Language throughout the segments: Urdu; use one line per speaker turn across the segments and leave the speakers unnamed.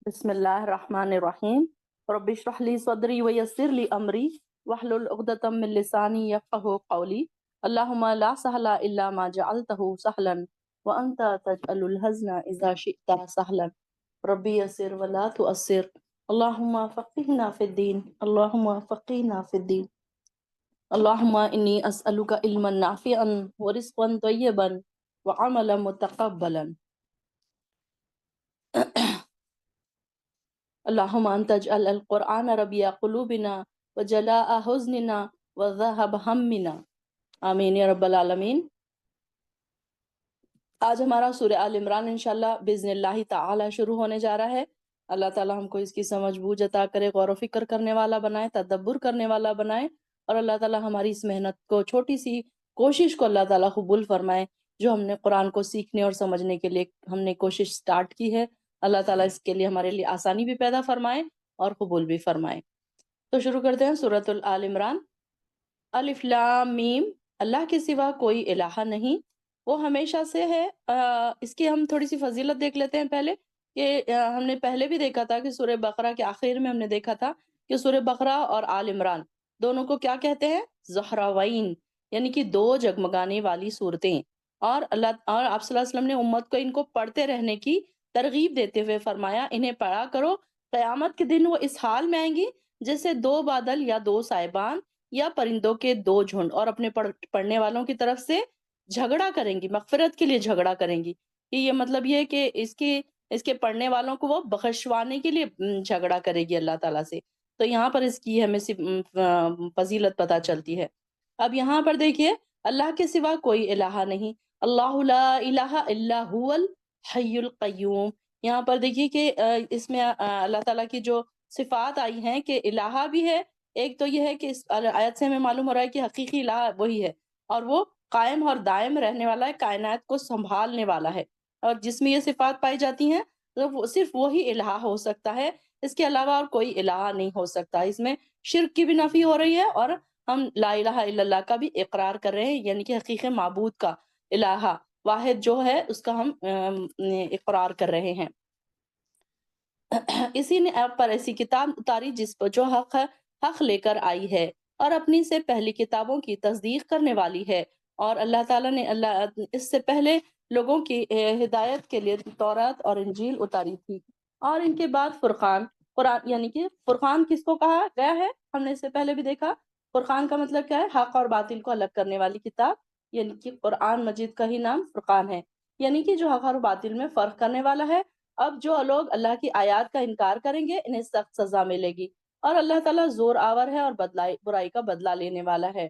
بسم الله الرحمن الرحيم. رب اشرح لي صدري ويسر لي أمري واحلل عقدة من لساني يفقهوا قولي. اللهم لا سهل إلا ما جعلته سهلا وأنت تجعل الحزن إذا شئت سهلا. ربي يسر ولا تؤسر. اللهم فقهنا في الدين. اللهم فقهنا في الدين. اللهم إني أسألك علما نافعا ورزقا طيبا وعملا متقبلا. اللهم أن تجعل القرآن ربيع قلوبنا وجلاء حزننا وذهب همنا. آمین یا رب العالمین. آج ہمارا سورہ آل عمران انشاءاللہ بإذن اللہ تعالی شروع ہونے جا رہا ہے. اللہ تعالی ہم کو اس کی سمجھ بوجھ عطا کرے، غور و فکر کرنے والا بنائے، تدبر کرنے والا بنائے، اور اللہ تعالی ہماری اس محنت کو، چھوٹی سی کوشش کو اللہ تعالی قبول فرمائے جو ہم نے قرآن کو سیکھنے اور سمجھنے کے لیے ہم نے کوشش سٹارٹ کی ہے. اللہ تعالیٰ اس کے لیے ہمارے لیے آسانی بھی پیدا فرمائے اور قبول بھی فرمائے. تو شروع کرتے ہیں سورۃ آل عمران. الف لام میم. اللہ کے سوا کوئی الہ نہیں، وہ ہمیشہ سے ہے. اس کی ہم تھوڑی سی فضیلت دیکھ لیتے ہیں پہلے کہ ہم نے پہلے بھی دیکھا تھا کہ سورہ بقرہ کے آخر میں ہم نے دیکھا تھا کہ سورہ بقرہ اور آل عمران دونوں کو کیا کہتے ہیں؟ زہراوین، یعنی کہ دو جگمگانے والی صورتیں. اور آپ صلی اللہ علیہ وسلم نے امت کو ان کو پڑھتے رہنے کی ترغیب دیتے ہوئے فرمایا انہیں پڑھا کرو، قیامت کے دن وہ اس حال میں آئیں گی جیسے دو بادل یا دو سائبان یا پرندوں کے دو جھنڈ، اور اپنے پڑھنے والوں کی طرف سے جھگڑا کریں گی، مغفرت کے لیے جھگڑا کریں گی. کہ یہ مطلب یہ ہے کہ اس کے پڑھنے والوں کو وہ بخشوانے کے لیے جھگڑا کرے گی اللہ تعالیٰ سے. تو یہاں پر اس کی ہمیں فضیلت پتہ چلتی ہے. اب یہاں پر دیکھیے، اللہ کے سوا کوئی الہ نہیں، اللہ لا الہ الا هو الحی القیوم. یہاں پر دیکھیے کہ اس میں اللہ تعالیٰ کی جو صفات آئی ہیں کہ الہ بھی ہے. ایک تو یہ ہے کہ اس آیت سے ہمیں معلوم ہو رہا ہے کہ حقیقی الہ وہی ہے، اور وہ قائم اور دائم رہنے والا ہے، کائنات کو سنبھالنے والا ہے. اور جس میں یہ صفات پائی جاتی ہیں تو وہ صرف وہی الہ ہو سکتا ہے، اس کے علاوہ اور کوئی الہ نہیں ہو سکتا. اس میں شرک کی بھی نفی ہو رہی ہے اور ہم لا الہ الا اللہ کا بھی اقرار کر رہے ہیں، یعنی کہ حقیقی معبود کا، الہ واحد جو ہے اس کا ہم اقرار کر رہے ہیں. اسی نے آپ پر ایسی کتاب اتاری جس پر جو حق لے کر آئی ہے اور اپنی سے پہلی کتابوں کی تصدیق کرنے والی ہے. اور اللہ تعالیٰ نے اس سے پہلے لوگوں کی ہدایت کے لیے تورات اور انجیل اتاری تھی، اور ان کے بعد فرقان. قرآن یعنی کہ فرقان کس کو کہا گیا ہے ہم نے اس سے پہلے بھی دیکھا. فرقان کا مطلب کیا ہے؟ حق اور باطل کو الگ کرنے والی کتاب، یعنی کہ قرآن مجید کا ہی نام فرقان ہے، یعنی کہ جو حق اور باطل میں فرق کرنے والا ہے. اب جو لوگ اللہ کی آیات کا انکار کریں گے انہیں سخت سزا ملے گی، اور اللہ تعالیٰ زور آور ہے اور برائی کا بدلہ لینے والا ہے.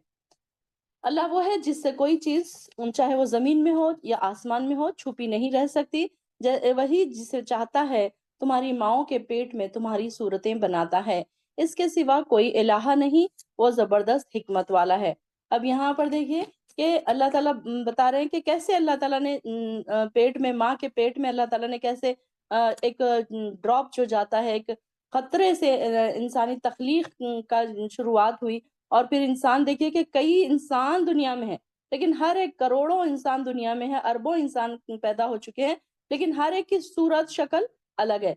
اللہ وہ ہے جس سے کوئی چیز چاہے وہ زمین میں ہو یا آسمان میں ہو چھپی نہیں رہ سکتی. وہی جسے چاہتا ہے تمہاری ماؤں کے پیٹ میں تمہاری صورتیں بناتا ہے، اس کے سوا کوئی الہ نہیں، وہ زبردست حکمت والا ہے. اب یہاں پر دیکھیے کہ اللہ تعالیٰ بتا رہے ہیں کہ کیسے اللہ تعالیٰ نے پیٹ میں، ماں کے پیٹ میں اللہ تعالیٰ نے کیسے ایک ڈراپ جو جاتا ہے، ایک خطرے سے انسانی تخلیق کا شروعات ہوئی. اور پھر انسان دیکھیے کہ کئی انسان دنیا میں ہیں، لیکن ہر ایک کروڑوں انسان دنیا میں ہے، اربوں انسان پیدا ہو چکے ہیں، لیکن ہر ایک کی صورت شکل الگ ہے.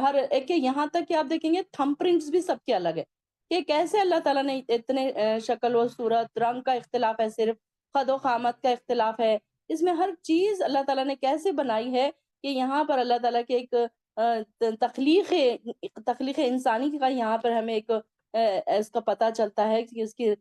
ہر ایک کے یہاں تک کہ آپ دیکھیں گے تھم پرنٹس بھی سب کے الگ ہے کہ کیسے اللہ تعالیٰ نے اتنے شکل و صورت، رنگ کا اختلاف ہے، صرف قد و قامت کا اختلاف ہے، اس میں ہر چیز اللہ تعالیٰ نے کیسے بنائی ہے کہ یہاں پر اللہ تعالیٰ کے ایک تخلیق انسانی کا یہاں پر ہمیں ایک اس کا پتہ چلتا ہے کہ اس کی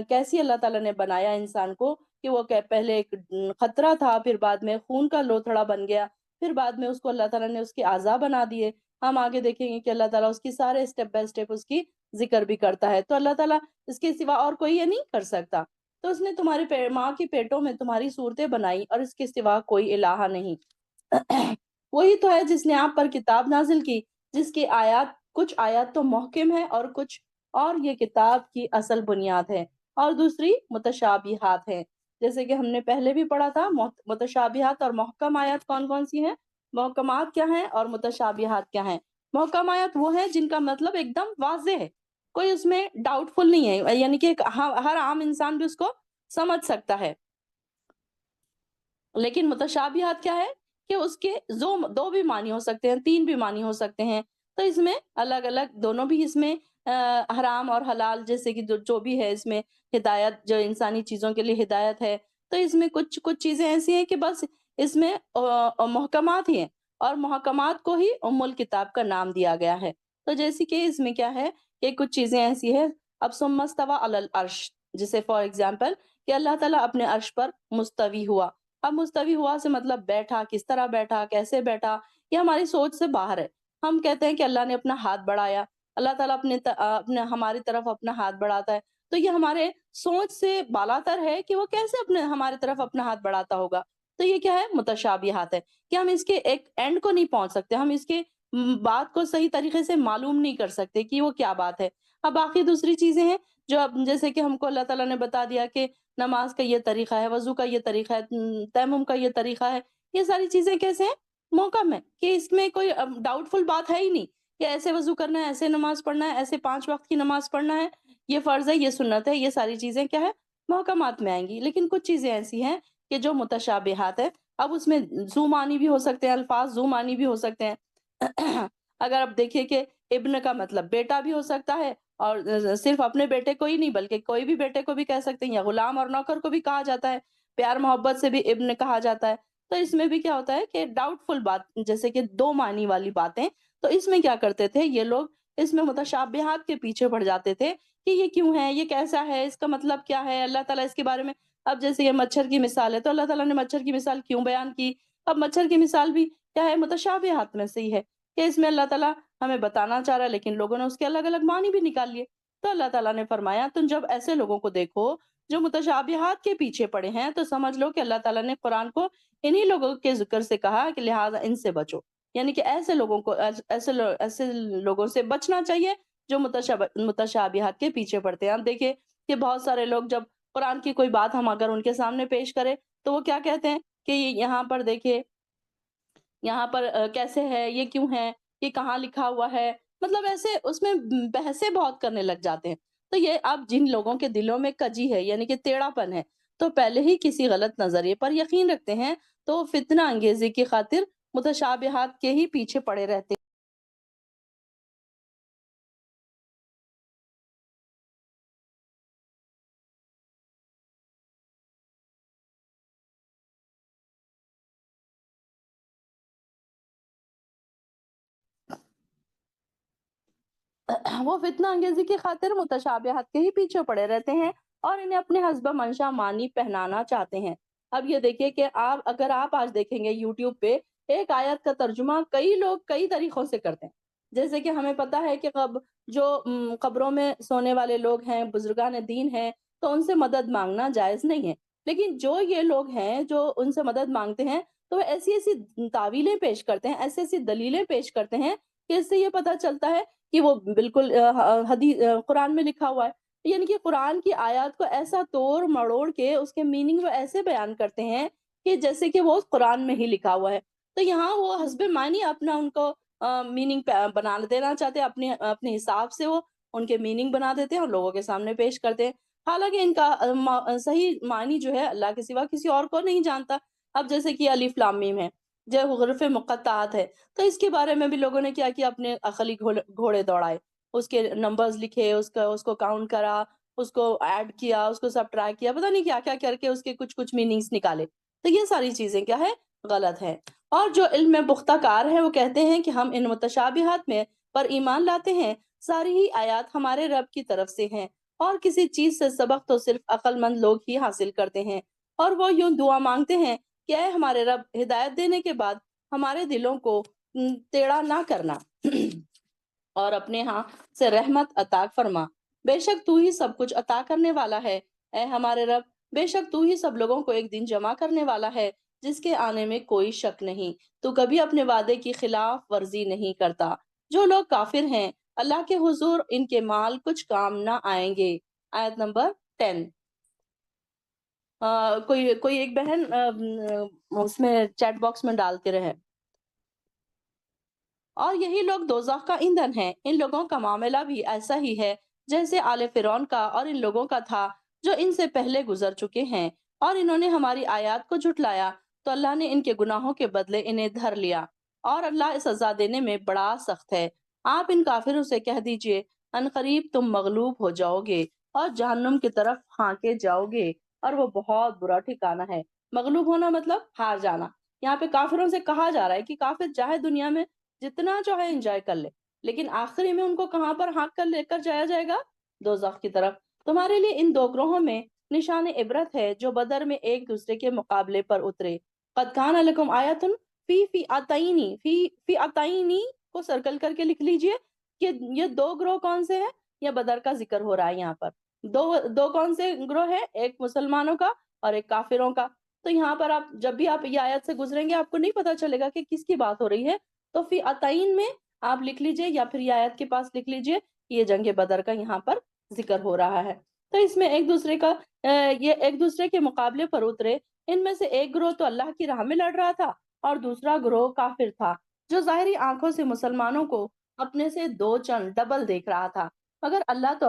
کیسی اللہ تعالیٰ نے بنایا انسان کو، کہ وہ پہلے ایک خطرہ تھا، پھر بعد میں خون کا لوتھڑا بن گیا، پھر بعد میں اس کو اللہ تعالیٰ نے اس کے اعضاء بنا دیے. ہم آگے دیکھیں گے کہ اللہ تعالیٰ اس کی سارے اسٹیپ بائی اسٹیپ اس کی ذکر بھی کرتا ہے. تو اللہ تعالیٰ اس کے سوا اور کوئی یہ نہیں کر سکتا. تو اس نے تمہارے ماں کے پیٹوں میں تمہاری صورتیں بنائی اور اس کے سوا کوئی الہ نہیں. وہی تو ہے جس نے آپ پر کتاب نازل کی، جس کی کچھ آیات تو محکم ہے اور کچھ اور یہ کتاب کی اصل بنیاد ہے، اور دوسری متشابہات ہیں. جیسے کہ ہم نے پہلے بھی پڑھا تھا، متشابہات اور محکم آیات کون کون سی ہیں، محکمات کیا ہیں اور متشابہات کیا ہیں. محکم آیات وہ ہیں جن کا مطلب ایک دم واضح ہے، کوئی اس میں ڈاؤٹ فل نہیں ہے، یعنی کہ ہر عام انسان بھی اس کو سمجھ سکتا ہے. لیکن متشابہات کیا ہے کہ اس کے دو بھی معنی ہو سکتے ہیں، تین بھی معنی ہو سکتے ہیں۔ تو اس میں الگ الگ دونوں بھی اس میں حرام اور حلال جیسے کہ جو بھی ہے اس میں ہدایت، جو انسانی چیزوں کے لیے ہدایت ہے، تو اس میں کچھ کچھ چیزیں ایسی ہیں کہ بس اس میں محکمات ہی ہیں، اور محکمات کو ہی ام الکتاب کا نام دیا گیا ہے۔ تو جیسے کہ اس میں کیا ہے کہ کچھ چیزیں ایسی ہیں، اب ثم استوی علی العرش، جیسے فار ایگزامپل کہ اللہ تعالیٰ اپنے عرش پر مستوی ہوا۔ اب مستوی ہوا سے مطلب بیٹھا، کس طرح بیٹھا، کیسے بیٹھا، یہ ہماری سوچ سے باہر ہے۔ ہم کہتے ہیں کہ اللہ نے اپنا ہاتھ بڑھایا، اللہ تعالیٰ اپنے ہماری طرف اپنا ہاتھ بڑھاتا ہے، تو یہ ہمارے سوچ سے بالاتر ہے کہ وہ کیسے ہماری طرف اپنا ہاتھ بڑھاتا ہوگا۔ تو یہ کیا ہے؟ متشابہات ہے کہ ہم اس کے ایک اینڈ کو نہیں پہنچ سکتے، ہم اس کے بات کو صحیح طریقے سے معلوم نہیں کر سکتے کہ وہ کیا بات ہے۔ اب باقی دوسری چیزیں ہیں جو اب جیسے کہ ہم کو اللہ تعالیٰ نے بتا دیا کہ نماز کا یہ طریقہ ہے، وضو کا یہ طریقہ ہے، تیمم کا یہ طریقہ ہے، یہ ساری چیزیں کیسے ہیں؟ محکم ہے کہ اس میں کوئی ڈاؤٹ فل بات ہے ہی نہیں کہ ایسے وضو کرنا ہے، ایسے نماز پڑھنا ہے، ایسے 5 وقت کی نماز پڑھنا ہے، یہ فرض ہے، یہ سنت ہے، یہ ساری چیزیں کیا ہے؟ محکمات میں آئیں گی۔ لیکن کچھ چیزیں ایسی ہیں کہ جو متشابہات ہے، اب اس میں ذو معنی بھی ہو سکتے ہیں، الفاظ ذو معنی بھی ہو سکتے ہیں۔ اگر آپ دیکھیے کہ ابن کا مطلب بیٹا بھی ہو سکتا ہے، اور صرف اپنے بیٹے کو ہی نہیں بلکہ کوئی بھی بیٹے کو بھی کہہ سکتے ہیں، یا غلام اور نوکر کو بھی کہا جاتا ہے، پیار محبت سے بھی ابن کہا جاتا ہے۔ تو اس میں بھی کیا ہوتا ہے کہ ڈاؤٹ فل بات جیسے کہ دو معنی والی باتیں، تو اس میں کیا کرتے تھے یہ لوگ، اس میں متشابہات کے پیچھے پڑ جاتے تھے کہ یہ کیوں ہے، یہ کیسا ہے، اس کا مطلب کیا ہے، اللہ تعالیٰ اس کے بارے میں۔ اب جیسے یہ مچھر کی مثال ہے تو اللہ تعالیٰ نے مچھر کی مثال کیوں بیان کی؟ اب مچھر کی مثال بھی کیا ہے؟ متشابہات میں سے ہی ہے کہ اس میں اللہ تعالیٰ ہمیں بتانا چاہ رہا ہے، لیکن لوگوں نے اس کے الگ الگ معنی بھی نکال لیے۔ تو اللہ تعالیٰ نے فرمایا تم جب ایسے لوگوں کو دیکھو جو متشابہات کے پیچھے پڑے ہیں تو سمجھ لو کہ اللہ تعالیٰ نے قرآن کو انہی لوگوں کے ذکر سے کہا کہ لہٰذا ان سے بچو، یعنی کہ ایسے لوگوں کو ایسے لوگوں سے بچنا چاہیے جو متشابہات کے پیچھے پڑتے ہیں۔ اب دیکھیں کہ بہت سارے لوگ جب قرآن کی کوئی بات ہم اگر ان کے سامنے پیش کریں تو وہ کیا کہتے ہیں کہ یہاں پر دیکھیے، یہاں پر کیسے ہے، یہ کیوں ہے، یہ کہاں لکھا ہوا ہے، مطلب ایسے اس میں بحثیں بہت کرنے لگ جاتے ہیں۔ تو یہ اب جن لوگوں کے دلوں میں کجی ہے یعنی کہ ٹیڑھا پن ہے، تو پہلے ہی کسی غلط نظریے پر یقین رکھتے ہیں، تو فتنہ انگیزی کی خاطر متشابہات کے ہی پیچھے پڑے رہتے ہیں۔ وہ فتنہ انگیزی کی خاطر متشابہات کے ہی پیچھے پڑے رہتے ہیں اور انہیں اپنے حسب منشا معنی پہنانا چاہتے ہیں۔ اب یہ دیکھیے کہ اگر آپ آج دیکھیں گے یوٹیوب پہ ایک آیت کا ترجمہ کئی لوگ کئی طریقوں سے کرتے ہیں۔ جیسے کہ ہمیں پتا ہے کہ جو قبروں میں سونے والے لوگ ہیں، بزرگان دین ہیں، تو ان سے مدد مانگنا جائز نہیں ہے، لیکن جو یہ لوگ ہیں جو ان سے مدد مانگتے ہیں تو وہ ایسی ایسی تعویلیں پیش کرتے ہیں، ایسی ایسی دلیلیں پیش کرتے ہیں کہ اس سے یہ پتہ چلتا ہے کہ وہ بالکل حدیث قرآن میں لکھا ہوا ہے، یعنی کہ قرآن کی آیات کو ایسا توڑ مڑوڑ کے اس کے میننگ وہ ایسے بیان کرتے ہیں کہ جیسے کہ وہ قرآن میں ہی لکھا ہوا ہے۔ تو یہاں وہ حسب معنی اپنا ان کو میننگ بنا دینا چاہتے ہیں، اپنے حساب سے وہ ان کے میننگ بنا دیتے ہیں اور لوگوں کے سامنے پیش کرتے ہیں، حالانکہ ان کا صحیح معنی جو ہے اللہ کے سوا کسی اور کو نہیں جانتا۔ اب جیسے کہ الف لام میم ہے، جو حروف مقطعات ہے، تو اس کے بارے میں بھی لوگوں نے کیا کیا، اپنے عقلی گھوڑے دوڑائے، اس کے نمبرز لکھے، اس کو کاؤنٹ کرا، اس کو ایڈ کیا، اس کو سبٹریکٹ کیا، پتہ نہیں کیا کیا کر کے اس کے کچھ کچھ میننگز نکالے۔ تو یہ ساری چیزیں کیا ہے؟ غلط ہے۔ اور جو علم میں پختہ کار ہے وہ کہتے ہیں کہ ہم ان متشابہات میں پر ایمان لاتے ہیں، ساری ہی آیات ہمارے رب کی طرف سے ہیں، اور کسی چیز سے سبق تو صرف عقل مند لوگ ہی حاصل کرتے ہیں، اور وہ یوں دعا مانگتے ہیں کہ اے ہمارے رب، ہدایت دینے کے بعد ہمارے دلوں کو ٹیڑھا نہ کرنا اور اپنے ہاں سے رحمت عطا فرما، بے شک تو ہی سب کچھ عطا کرنے والا ہے۔ اے ہمارے رب، بے شک تو ہی سب لوگوں کو ایک دن جمع کرنے والا ہے جس کے آنے میں کوئی شک نہیں، تو کبھی اپنے وعدے کی خلاف ورزی نہیں کرتا۔ جو لوگ کافر ہیں اللہ کے حضور ان کے مال کچھ کام نہ آئیں گے۔ آیت نمبر 10۔ کوئی ایک بہن اس میں چیٹ باکس میں ڈالتے رہے۔ اور یہی لوگ دوزخ کا ایندھن ہیں، ان لوگوں کا معاملہ بھی ایسا ہی ہے جیسے آل فرعون کا اور ان لوگوں کا تھا جو ان سے پہلے گزر چکے ہیں، اور انہوں نے ہماری آیات کو جھٹلایا تو اللہ نے ان کے گناہوں کے بدلے انہیں دھر لیا، اور اللہ سزا دینے میں بڑا سخت ہے۔ آپ ان کافروں سے کہہ دیجئے، ان قریب تم مغلوب ہو جاؤ گے اور جہنم کی طرف ہانکے جاؤ گے، اور وہ بہت برا ٹھکانہ ہے۔ مغلوب ہونا مطلب ہار جانا۔ یہاں پہ کافروں سے کہا جا رہا ہے کہ کافر چاہے دنیا میں جتنا چاہے انجوائے کر لے، لیکن آخری میں ان کو کہاں پر ہانک کر لے کر جایا جائے گا؟ دوزخ کی طرف۔ تمہارے لیے ان دو گروہوں میں نشان عبرت ہے جو بدر میں ایک دوسرے کے مقابلے پر اترے۔ قد کان لکم آیۃ فی اتعینی، فی اتعینی کو سرکل کر کے لکھ لیجئے کہ یہ دو گروہ کون سے ہیں؟ یہ بدر کا ذکر ہو رہا ہے یہاں پر۔ دو کون سے گروہ ہیں؟ ایک مسلمانوں کا اور ایک کافروں کا۔ تو یہاں پر آپ جب بھی آپ یہ آیت سے گزریں گے آپ کو نہیں پتا چلے گا کہ کس کی بات ہو رہی ہے، تو فی اتعین میں آپ لکھ لیجئے یا پھر یہ آیت کے پاس لکھ لیجئے، یہ جنگ بدر کا یہاں پر ذکر ہو رہا ہے۔ تو اس میں یہ ایک دوسرے کے مقابلے پر اترے۔ ان میں سے ایک گروہ تو اللہ کی راہ میں لڑ رہا تھا اور دوسرا گروہ کافر تھا، جو ظاہری آنکھوں سے مسلمانوں کو اپنے سے دو چند ڈبل دیکھ رہا تھا، مگر اللہ تو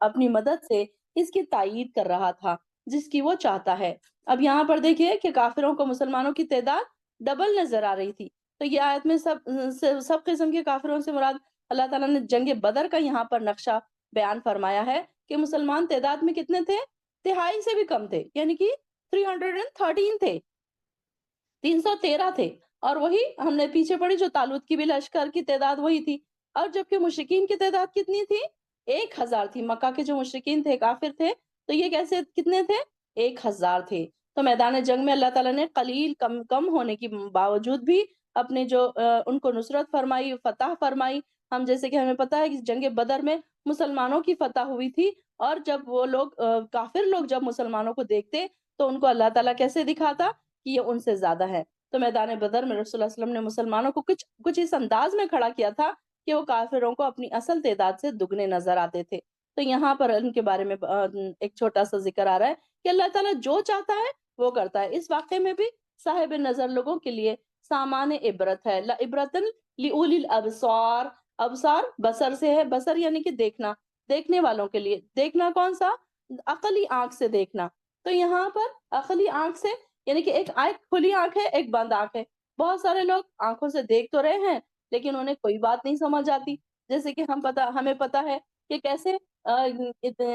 اپنی مدد سے اس کی تائید کر رہا تھا جس کی وہ چاہتا ہے۔ اب یہاں پر دیکھیے کہ کافروں کو مسلمانوں کی تعداد ڈبل نظر آ رہی تھی، تو یہ آیت میں سب قسم کے کافروں سے مراد اللہ تعالیٰ نے جنگ بدر کا یہاں پر نقشہ بیان فرمایا ہے کہ مسلمان تعداد میں کتنے تھے؟ تہائی سے بھی کم تھے، یعنی کہ 313 تھے، 313 تھے۔ اور وہی ہم نے پیچھے پڑھی جو طالوت کی بھی لشکر کی تعداد وہی تھی۔ اور جبکہ مشرکین کی تعداد کتنی تھی؟ 1000 تھی۔ مکہ کے جو مشرکین تھے، کافر تھے، تو یہ کیسے کتنے تھے؟ 1000 تھے۔ تو میدان جنگ میں اللہ تعالیٰ نے قلیل کم ہونے کے باوجود بھی اپنے جو ان کو نصرت فرمائی، فتح فرمائی۔ ہم جیسے کہ ہمیں پتہ ہے کہ جنگ بدر میں مسلمانوں کی فتح ہوئی تھی، اور جب وہ لوگ کافر لوگ جب مسلمانوں کو دیکھتے تو ان کو اللہ تعالیٰ کیسے دکھاتا کہ یہ ان سے زیادہ ہے۔ تو میدان بدر میں رسول اللہ صلی اللہ علیہ وسلم نے مسلمانوں کو کچھ اس انداز میں کھڑا کیا تھا کہ وہ کافروں کو اپنی اصل تعداد سے دگنے نظر آتے تھے۔ تو یہاں پر ان کے بارے میں ایک چھوٹا سا ذکر آ رہا ہے کہ اللہ تعالیٰ جو چاہتا ہے وہ کرتا ہے۔ اس واقعے میں بھی صاحب نظر لوگوں کے لیے سامان عبرت ہے۔ لعبرۃ لأولی الابصار، ابصار بصر سے ہے، بصر یعنی کہ دیکھنا، دیکھنے والوں کے لیے۔ دیکھنا کون سا؟ عقلی آنکھ سے دیکھنا۔ تو یہاں پر عقلی آنکھ سے یعنی کہ ایک آنکھ کھلی آنکھ ہے، ایک بند آنکھ ہے۔ بہت سارے لوگ آنکھوں سے دیکھ تو رہے ہیں لیکن انہیں کوئی بات نہیں سمجھ آتی۔ جیسے کہ ہمیں پتا ہے کہ کیسے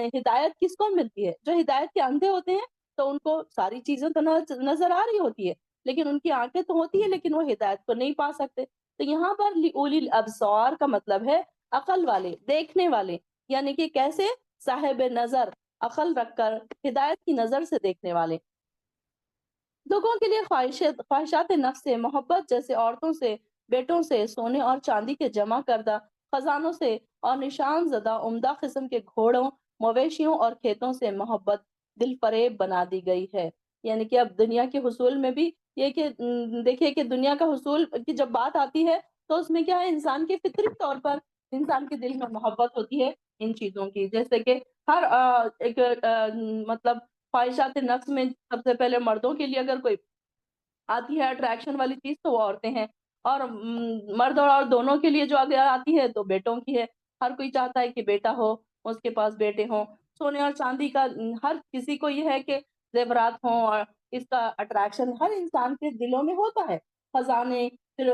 ہدایت کس کو ملتی ہے؟ جو ہدایت کے اندھے ہوتے ہیں تو ان کو ساری چیزیں تو نظر آ رہی ہوتی ہے، لیکن ان کی آنکھیں تو ہوتی ہیں لیکن وہ ہدایت کو نہیں پا سکتے۔ تو یہاں پر لأولی الابصار کا مطلب ہے عقل والے، دیکھنے والے، یعنی کہ کیسے؟ صاحب نظر، عقل رکھ کر ہدایت کی نظر سے دیکھنے والے۔ لوگوں کے لیے خواہشات نفس سے، محبت جیسے عورتوں سے، بیٹوں سے، سونے اور چاندی کے جمع کردہ خزانوں سے، اور نشان زدہ عمدہ قسم کے گھوڑوں، مویشیوں اور کھیتوں سے محبت دل فریب بنا دی گئی ہے۔ یعنی کہ اب دنیا کے حصول میں بھی یہ کہ دیکھیے کہ دنیا کا حصول کی جب بات آتی ہے تو اس میں کیا ہے؟ انسان کے فطری طور پر انسان کے دل میں محبت ہوتی ہے ان چیزوں کی۔ جیسے کہ ہر ایک مطلب خواہشات نفس میں سب سے پہلے مردوں کے لیے اگر کوئی آتی ہے اٹریکشن والی چیز تو وہ عورتیں ہیں، اور مرد اور عورت دونوں کے لیے جو اگر آتی ہے تو بیٹوں کی ہے۔ ہر کوئی چاہتا ہے کہ بیٹا ہو، اس کے پاس بیٹے ہوں۔ سونے اور چاندی کا ہر کسی کو یہ ہے کہ زیورات ہوں، اور اس کا اٹریکشن ہر انسان کے دلوں میں ہوتا ہے۔ خزانے، پھر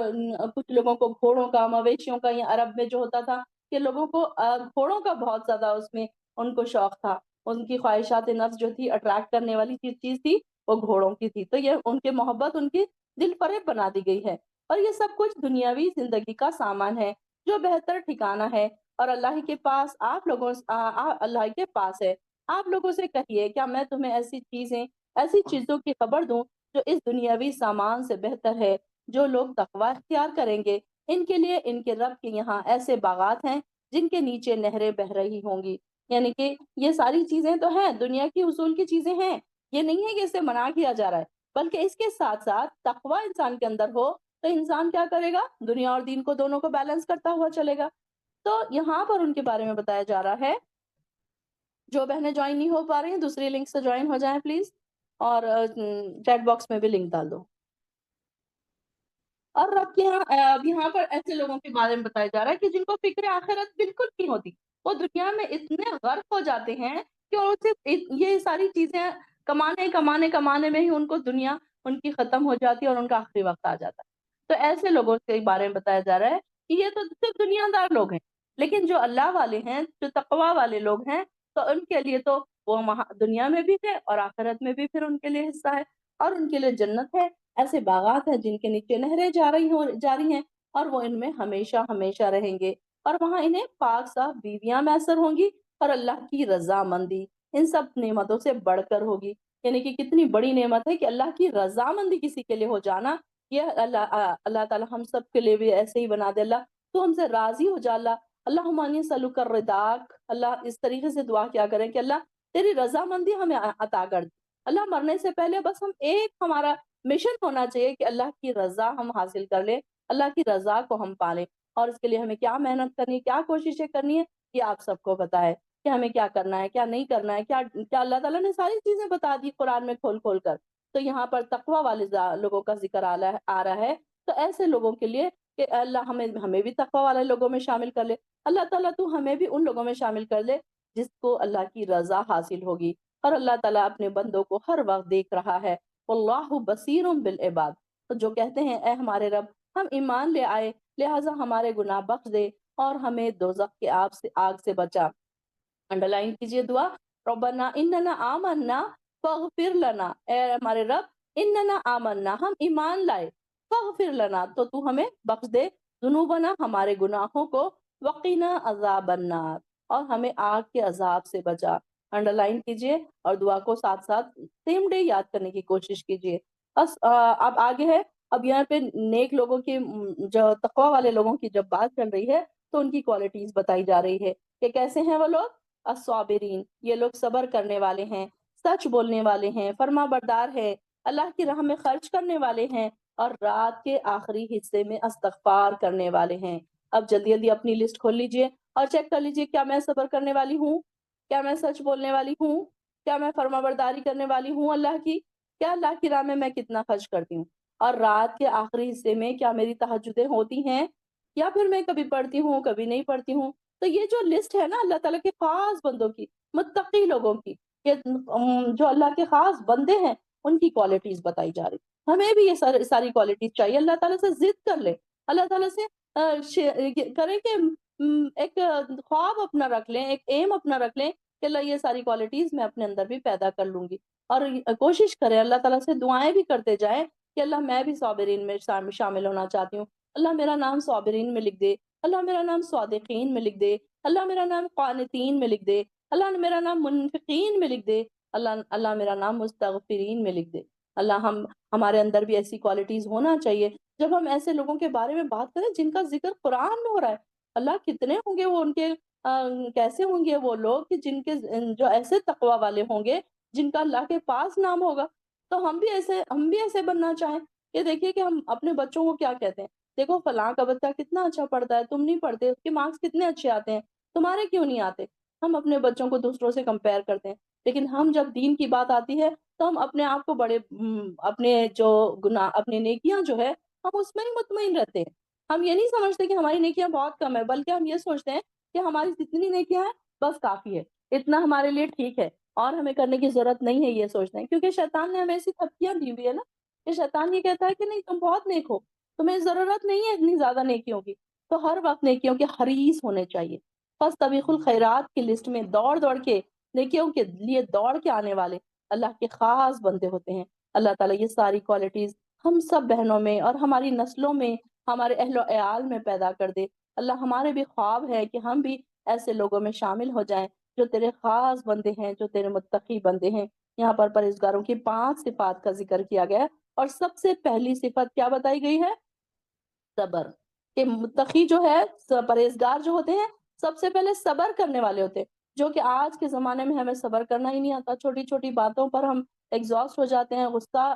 کچھ لوگوں کو گھوڑوں کا، مویشیوں کا، یا عرب میں جو ہوتا تھا کہ لوگوں کو گھوڑوں کا بہت زیادہ اس میں ان کو شوق تھا۔ ان کی خواہشات نفس جو تھی اٹریکٹ کرنے والی چیز تھی وہ گھوڑوں کی تھی۔ تو یہ ان کے محبت ان کی دل فریب بنا دی گئی ہے، اور یہ سب کچھ دنیاوی زندگی کا سامان ہے جو بہتر ٹھکانہ ہے اور اللہ کے پاس اللہ کے پاس ہے۔ آپ لوگوں سے کہیے، کیا میں تمہیں ایسی چیزوں کی خبر دوں جو اس دنیاوی سامان سے بہتر ہے؟ جو لوگ تقوی اختیار کریں گے ان کے لیے ان کے رب کے یہاں ایسے باغات ہیں جن کے نیچے نہریں بہہ رہی ہوں گی۔ یعنی کہ یہ ساری چیزیں تو ہیں، دنیا کی حصول کی چیزیں ہیں، یہ نہیں ہے کہ اسے منع کیا جا رہا ہے، بلکہ اس کے ساتھ ساتھ تقوی انسان کے اندر ہو تو انسان کیا کرے گا؟ دنیا اور دین کو دونوں کو بیلنس کرتا ہوا چلے گا۔ تو یہاں پر ان کے بارے میں بتایا جا رہا ہے۔ جو بہنیں جوائن نہیں ہو پا رہی ہیں دوسری لنک سے جوائن ہو جائیں پلیز، اور چیٹ باکس میں بھی لنک ڈال دو۔ اور رب کے یہاں پر ایسے لوگوں کے بارے میں بتایا جا رہا ہے کہ جن کو فکر آخرت بالکل نہیں ہوتی، وہ دنیا میں اتنے غرق ہو جاتے ہیں کہ وہ صرف یہ ساری چیزیں کمانے میں ہی ان کو دنیا ان کی ختم ہو جاتی ہے اور ان کا آخری وقت آ جاتا ہے۔ تو ایسے لوگوں کے بارے میں بتایا جا رہا ہے کہ یہ تو صرف دنیا دار لوگ ہیں، لیکن جو اللہ والے ہیں، جو تقوی والے لوگ ہیں، تو ان کے لیے تو وہ وہاں دنیا میں بھی ہے اور آخرت میں بھی پھر ان کے لیے حصہ ہے، اور ان کے لیے جنت ہے، ایسے باغات ہیں جن کے نیچے نہریں جاری ہیں، اور وہ ان میں ہمیشہ ہمیشہ رہیں گے، اور وہاں انہیں پاک صاف بیویاں میسر ہوں گی، اور اللہ کی رضامندی ان سب نعمتوں سے بڑھ کر ہوگی۔ یعنی کہ کتنی بڑی نعمت ہے کہ اللہ کی رضامندی کسی کے لیے ہو جانا، یہ اللہ تعالی ہم سب کے لیے بھی ایسے ہی بنا دے۔ اللہ تو ہم سے راضی ہو جا، اللہ اللہم انی اسألک الرضاک، اللہ اس طریقے سے دعا کیا کریں کہ اللہ تیری رضامندی ہمیں عطا کر دے۔ اللہ مرنے سے پہلے بس ہم ایک ہمارا مشن ہونا چاہیے کہ اللہ کی رضا ہم حاصل کر لیں، اللہ کی رضا کو ہم پالیں، اور اس کے لیے ہمیں کیا محنت کرنی ہے، کیا کوششیں کرنی ہے، یہ آپ سب کو پتہ ہے کہ ہمیں کیا کرنا ہے، کیا نہیں کرنا ہے، کیا اللہ تعالیٰ نے ساری چیزیں بتا دی قرآن میں کھول کھول کر۔ تو یہاں پر تقوی والے لوگوں کا ذکر آ رہا ہے، تو ایسے لوگوں کے لیے کہ اللہ ہمیں بھی تقوی والے لوگوں میں شامل کر لے، اللہ تعالیٰ تو ہمیں بھی ان لوگوں میں شامل کر لے جس کو اللہ کی رضا حاصل ہوگی، اور اللہ تعالیٰ اپنے بندوں کو ہر وقت دیکھ رہا ہے، واللہ بصیر بالعباد۔ تو جو کہتے ہیں اے ہمارے رب ہم ایمان لے آئے، لہٰذا ہمارے گناہ بخش دے اور ہمیں دوزخ کے آگ سے بچا۔ انڈرلائن کیجئے دعا، ربنا اننا آمنا فاغفر لنا، اے ہمارے رب اننا آمنا ہم ایمان لائے، فاغفر لنا تو تو ہمیں بخش دے، ذنوبنا ہمارے گناہوں کو، وقنا عذاب النار اور ہمیں آگ کے عذاب سے بچا۔ انڈرلائن کیجئے اور دعا کو ساتھ ساتھ سیم ڈے یاد کرنے کی کوشش کیجئے۔ بس اب آگے ہے، اب یہاں پہ نیک لوگوں کی جو تقوی والے لوگوں کی جب بات چل رہی ہے تو ان کی کوالٹیز بتائی جا رہی ہے کہ کیسے ہیں وہ لوگ۔ الصابرین، یہ لوگ صبر کرنے والے ہیں، سچ بولنے والے ہیں، فرما بردار ہیں، اللہ کی راہ میں خرچ کرنے والے ہیں، اور رات کے آخری حصے میں استغفار کرنے والے ہیں۔ اب جلدی جلدی اپنی لسٹ کھول لیجئے اور چیک کر لیجئے، کیا میں صبر کرنے والی ہوں؟ کیا میں سچ بولنے والی ہوں؟ کیا میں فرما برداری کرنے والی ہوں اللہ کی؟ کیا اللہ کی راہ میں کتنا خرچ کرتی ہوں؟ اور رات کے آخری حصے میں کیا میری تہجدیں ہوتی ہیں، یا پھر میں کبھی پڑھتی ہوں کبھی نہیں پڑھتی ہوں؟ تو یہ جو لسٹ ہے نا اللہ تعالیٰ کے خاص بندوں کی، متقی لوگوں کی، جو اللہ کے خاص بندے ہیں، ان کی کوالٹیز بتائی جا رہی۔ ہمیں بھی یہ ساری کوالٹیز چاہیے، اللہ تعالیٰ سے ضد کر لیں، اللہ تعالیٰ سے کریں کہ ایک خواب اپنا رکھ لیں، ایک ایم اپنا رکھ لیں کہ اللہ یہ ساری کوالٹیز میں اپنے اندر بھی پیدا کر لوں گی، اور کوشش کریں اللہ تعالیٰ سے دعائیں بھی کرتے جائیں کہ اللہ میں بھی صابرین میں شامل ہونا چاہتی ہوں، اللہ میرا نام صابرین میں لکھ دے، اللہ میرا نام صادقین میں لکھ دے، اللہ میرا نام قانتین میں لکھ دے، اللہ میرا نام منفقین میں لکھ دے، اللہ میرا نام مستغفرین میں لکھ دے۔ اللہ ہمارے اندر بھی ایسی کوالٹیز ہونا چاہیے۔ جب ہم ایسے لوگوں کے بارے میں بات کریں جن کا ذکر قرآن میں ہو رہا ہے، اللہ کتنے ہوں گے وہ ان کے کیسے ہوں گے وہ لوگ کہ جن کے جو ایسے تقوی والے ہوں گے جن کا اللہ کے پاس نام ہوگا۔ تو ہم بھی ایسے بننا چاہیں کہ دیکھیے کہ ہم اپنے بچوں کو کیا کہتے ہیں، دیکھو فلاں کا بچہ کتنا اچھا پڑھتا ہے، تم نہیں پڑھتے، اس کے مارکس کتنے اچھے آتے ہیں، تمہارے کیوں نہیں آتے؟ ہم اپنے بچوں کو دوسروں سے کمپیئر کرتے ہیں، لیکن ہم جب دین کی بات آتی ہے تو ہم اپنے آپ کو بڑے اپنے جو گناہ، اپنی نیکیاں جو ہے ہم اس میں ہی مطمئن رہتے ہیں۔ ہم یہ نہیں سمجھتے کہ ہماری نیکیاں بہت کم ہے، بلکہ ہم یہ سوچتے ہیں کہ ہماری جتنی نیکیاں ہیں بس کافی ہے، اتنا ہمارے لیے ٹھیک ہے، اور ہمیں کرنے کی ضرورت نہیں ہے، یہ سوچتے ہیں، کیونکہ شیطان نے ہمیں ایسی تھپکیاں دی ہوئی ہے نا کہ شیطان یہ کہتا ہے کہ نہیں تم بہت نیک ہو، تمہیں ضرورت نہیں ہے اتنی زیادہ نیکیوں کی، تو ہر وقت نیکیوں کے حریص ہونے چاہیے۔ فاستبقوا الخیرات کی لسٹ میں دوڑ دوڑ کے نیکیوں کے لیے دوڑ کے آنے والے اللہ کے خاص بندے ہوتے ہیں۔ اللہ تعالیٰ یہ ساری کوالٹیز ہم سب بہنوں میں اور ہماری نسلوں میں، ہمارے اہل و عیال میں پیدا کر دے۔ اللہ ہمارے بھی خواب ہے کہ ہم بھی ایسے لوگوں میں شامل ہو جائیں جو تیرے خاص بندے ہیں، جو تیرے متقی بندے ہیں۔ یہاں پر پرہیزگاروں کی 5 صفات کا ذکر کیا گیا ہے، اور سب سے پہلی صفت کیا بتائی گئی ہے؟ صبر۔ کہ متقی جو ہے، پرہیزگار جو ہوتے ہیں، سب سے پہلے صبر کرنے والے ہوتے ہیں، جو کہ آج کے زمانے میں ہمیں صبر کرنا ہی نہیں آتا، چھوٹی چھوٹی باتوں پر ہم ایگزاسٹ ہو جاتے ہیں،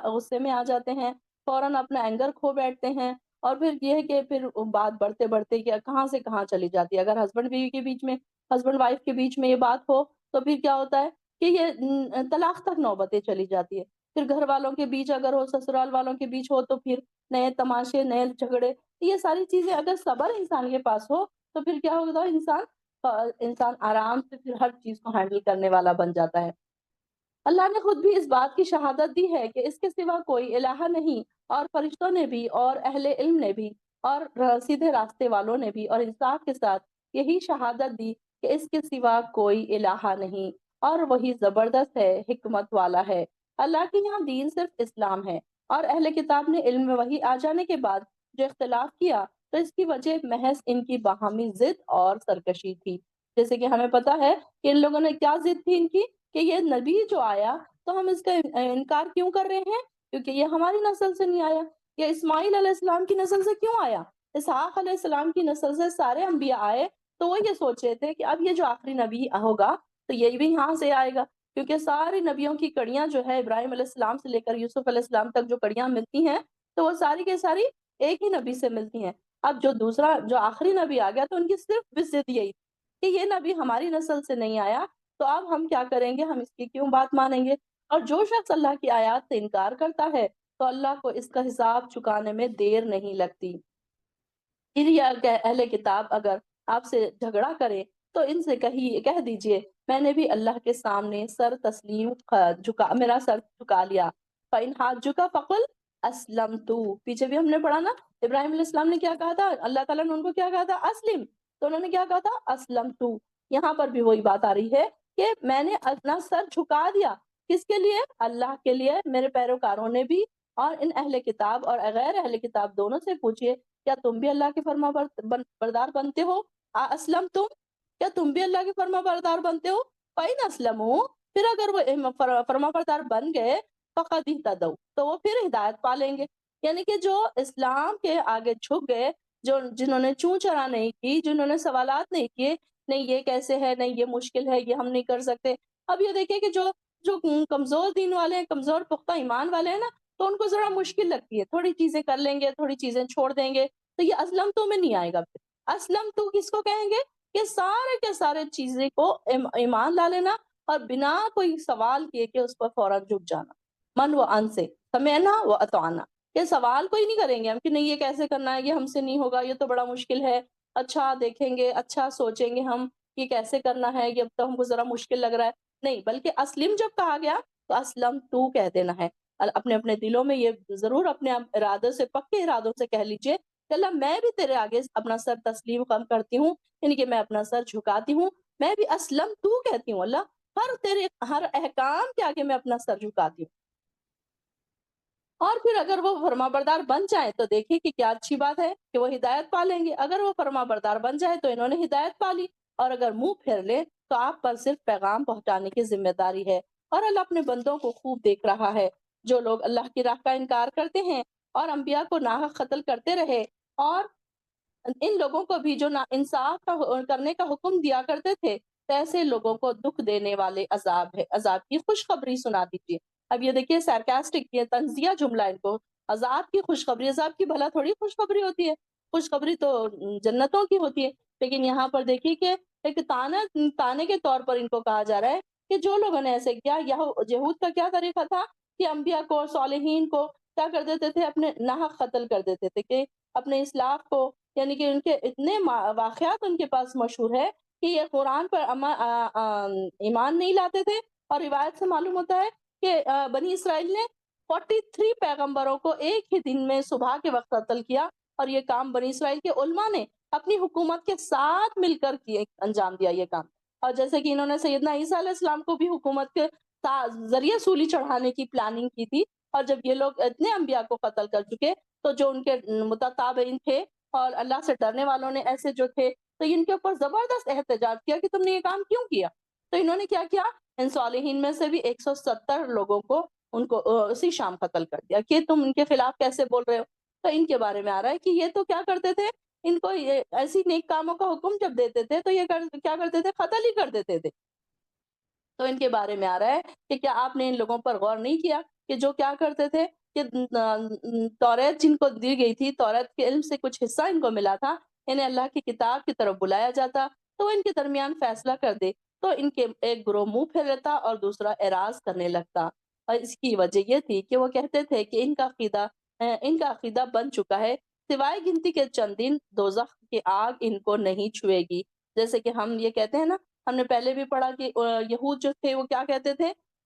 غصے میں آ جاتے ہیں، فوراً اپنا اینگر کھو بیٹھتے ہیں، اور پھر یہ ہے کہ پھر بات بڑھتے بڑھتے کہ کہاں سے کہاں چلی جاتی ہے۔ اگر ہسبینڈ بیوی کے بیچ میں، ہسبینڈ وائف کے بیچ میں یہ بات ہو تو پھر کیا ہوتا ہے کہ یہ طلاق تک نوبتیں چلی جاتی ہے۔ پھر گھر والوں کے بیچ اگر ہو، سسرال والوں کے بیچ ہو، تو پھر نئے تماشے، نئے جھگڑے۔ یہ ساری چیزیں اگر صبر انسان کے پاس ہو تو پھر کیا ہوگا، انسان آرام سے پھر ہر چیز کو ہینڈل کرنے والا بن جاتا ہے۔ اللہ نے خود بھی اس بات کی شہادت دی ہے کہ اس کے سوا کوئی الہ نہیں، اور فرشتوں نے بھی اور اہل علم نے بھی اور سیدھے راستے والوں نے بھی اور انصاف کے ساتھ یہی شہادت دی کہ اس کے سوا کوئی الہ نہیں، اور وہی زبردست ہے، حکمت والا ہے۔ اللہ کے یہاں دین صرف اسلام ہے، اور اہل کتاب نے علم میں وحی آ جانے کے بعد جو اختلاف کیا تو اس کی وجہ محض ان کی باہمی ضد اور سرکشی تھی۔ جیسے کہ ہمیں پتا ہے کہ ان لوگوں نے کیا ضد تھی ان کی، کہ یہ نبی جو آیا تو ہم اس کا انکار کیوں کر رہے ہیں، کیونکہ یہ ہماری نسل سے نہیں آیا۔ یہ اسماعیل علیہ السلام کی نسل سے کیوں آیا؟ اسحاق علیہ السلام کی نسل سے سارے انبیاء آئے، تو وہ یہ سوچ رہے تھے کہ اب یہ جو آخری نبی ہوگا تو یہ بھی یہاں سے آئے گا، کیونکہ ساری نبیوں کی کڑیاں جو ہے ابراہیم علیہ السلام سے لے کر یوسف علیہ السلام تک جو کڑیاں ملتی ہیں تو وہ ساری کے ساری ایک ہی نبی سے ملتی ہیں۔ اب جو آخری نبی آ گیا تو ان کی صرف ضد یہی تھی کہ یہ نبی ہماری نسل سے نہیں آیا، تو اب ہم کیا کریں گے، ہم اس کی کیوں بات مانیں گے؟ اور جو شخص اللہ کی آیات سے انکار کرتا ہے تو اللہ کو اس کا حساب چکانے میں دیر نہیں لگتی۔ پھر یہ اہل کتاب اگر آپ سے جھگڑا کرے تو ان سے کہہ دیجئے میں نے بھی اللہ کے سامنے میرا سر جھکا لیا۔ فَإِنْ حَاجُّوكَ فَقُلْ أَسْلَمْتُ، پیچھے بھی ہم نے پڑھا نا، ابراہیم علیہ السلام نے کیا کہا تھا، اللہ تعالیٰ نے ان کو کیا کہا تھا، اسلم، تو انہوں نے کیا کہا تھا، اسلمتو۔ یہاں پر بھی وہی بات آ رہی ہے کہ میں نے اپنا سر جھکا دیا، کس کے لیے، اللہ کے لیے۔ میرے پیروکاروں نے بھی اور ان اہل کتاب اور غیر اہل کتاب دونوں سے پوچھئے کیا تم بھی اللہ کے فرما بردار بنتے ہو، اسلم تم، کیا تم بھی اللہ کے فرما بردار بنتے ہو؟ فَإِنْ أَسْلَمُوا، پھر اگر وہ فرما بردار بن گئے، فَقَدْ اهْتَدَوْا، تو وہ پھر ہدایت پا لیں گے۔ یعنی کہ جو اسلام کے آگے جھک گئے، جنہوں نے چوں چرا نہیں کی، جنہوں نے سوالات نہیں کیے، نہیں یہ کیسے ہے، نہیں یہ مشکل ہے، یہ ہم نہیں کر سکتے۔ اب یہ دیکھیں کہ جو کمزور دین والے ہیں، کمزور پختہ ایمان والے ہیں نا، تو ان کو ذرا مشکل لگتی ہے، تھوڑی چیزیں کر لیں گے، تھوڑی چیزیں چھوڑ دیں گے، تو یہ اسلم تو میں نہیں آئے گا۔ پھر اسلم تو کس کو کہیں گے کہ سارے کے سارے چیزیں کو ایمان لا لینا اور بنا کوئی سوال کیے کہ اس پر فوراً جھک جانا، من و ان سے سمعنا و اطعنا، کہ سوال کوئی نہیں کریں گے ہم کہ نہیں یہ کیسے کرنا ہے، یہ ہم سے نہیں ہوگا، یہ تو بڑا مشکل ہے، اچھا دیکھیں گے، اچھا سوچیں گے ہم یہ کیسے کرنا ہے، یہ تو ہم کو ذرا مشکل لگ رہا ہے، نہیں، بلکہ اسلم جب کہا گیا تو اسلم تو کہہ دینا ہے۔ اپنے اپنے دلوں میں یہ ضرور اپنے ارادوں سے، پکے ارادوں سے کہہ لیجئے کہ اللہ میں بھی تیرے آگے اپنا سر تسلیم خم کرتی ہوں، یعنی کہ میں اپنا سر جھکاتی ہوں، میں بھی اسلم تو کہتی ہوں اللہ، تیرے ہر احکام کے آگے میں اپنا سر جھکاتی ہوں۔ اور پھر اگر وہ فرما بردار بن جائیں تو دیکھیں کہ کیا اچھی بات ہے کہ وہ ہدایت پا لیں گے۔ اگر وہ فرما بردار بن جائے تو انہوں نے ہدایت پا لی، اور اگر منہ پھیر لے تو آپ پر صرف پیغام پہنچانے کی ذمہ داری ہے۔ اور اللہ اپنے بندوں کو خوب دیکھ رہا ہے، جو لوگ اللہ کی راہ کا انکار کرتے ہیں اور انبیاء کو ناحق قتل کرتے رہے، اور ان لوگوں کو بھی جو انصاف کرنے کا حکم دیا کرتے تھے، تو ایسے لوگوں کو دکھ دینے والے عذاب ہے، عذاب کی خوشخبری سنا دیجیے۔ اب یہ دیکھیے سارکاسٹک، یہ طنزیہ جملہ ان کو، عذاب کی خوشخبری، عذاب کی بھلا تھوڑی خوشخبری ہوتی ہے، خوشخبری تو جنتوں کی ہوتی ہے۔ لیکن یہاں پر دیکھیے کہ ایک تانے کے طور پر ان کو کہا جا رہا ہے کہ جو لوگوں نے ایسے کیا، یہود کا کیا طریقہ تھا کہ انبیاء کو اور صالحین کو کیا کر دیتے تھے، اپنے ناحق قتل کر دیتے تھے، کہ اپنے اسلاف کو، یعنی کہ ان کے اتنے واقعات ان کے پاس مشہور ہے کہ یہ قرآن پر ایمان نہیں لاتے تھے، اور روایت سے معلوم ہوتا ہے کہ بنی اسرائیل نے 43 پیغمبروں کو ایک ہی دن میں صبح کے وقت قتل کیا، اور یہ کام بنی اسرائیل کے علماء نے اپنی حکومت کے ساتھ مل کر انجام دیا یہ کام۔ اور جیسے کہ انہوں نے سیدنا عیسیٰ علیہ السلام کو بھی حکومت کے ذریعے سولی چڑھانے کی پلاننگ کی تھی، اور جب یہ لوگ اتنے انبیاء کو قتل کر چکے تو جو ان کے متتابعین تھے اور اللہ سے ڈرنے والوں نے ایسے جو تھے، تو ان کے اوپر زبردست احتجاج کیا کہ تم نے یہ کام کیوں کیا؟ تو انہوں نے کیا کیا، ان صالحین میں سے بھی 170 لوگوں کو ان کو اسی شام قتل کر دیا کہ تم ان کے خلاف کیسے بول رہے ہو۔ تو ان کے بارے میں آ رہا ہے کہ یہ تو کیا کرتے تھے، ان کو یہ ایسی نیک کاموں کا حکم جب دیتے تھے تو یہ کیا کرتے تھے، قتل ہی کر دیتے تھے۔ تو ان کے بارے میں آ رہا ہے کہ کیا آپ نے ان لوگوں پر غور نہیں کیا کہ جو کیا کرتے تھے کہ توریت جن کو دی گئی تھی، توریت کے علم سے کچھ حصہ ان کو ملا تھا، انہیں اللہ کی کتاب کی طرف بلایا جاتا تو ان کے درمیان فیصلہ کر دے، تو ان کے ایک گروہ منہ پھیر لیتا اور دوسرا اعراض کرنے لگتا۔ اور اس کی وجہ یہ تھی کہ وہ کہتے تھے کہ ان کا عقیدہ بن چکا ہے، سوائے گنتی کے چند دن دوزخ کی آگ ان کو نہیں چھوئے گی۔ جیسے کہ ہم یہ کہتے ہیں نا، ہم نے پہلے بھی پڑھا کہ یہود جو تھے وہ کیا کہتے تھے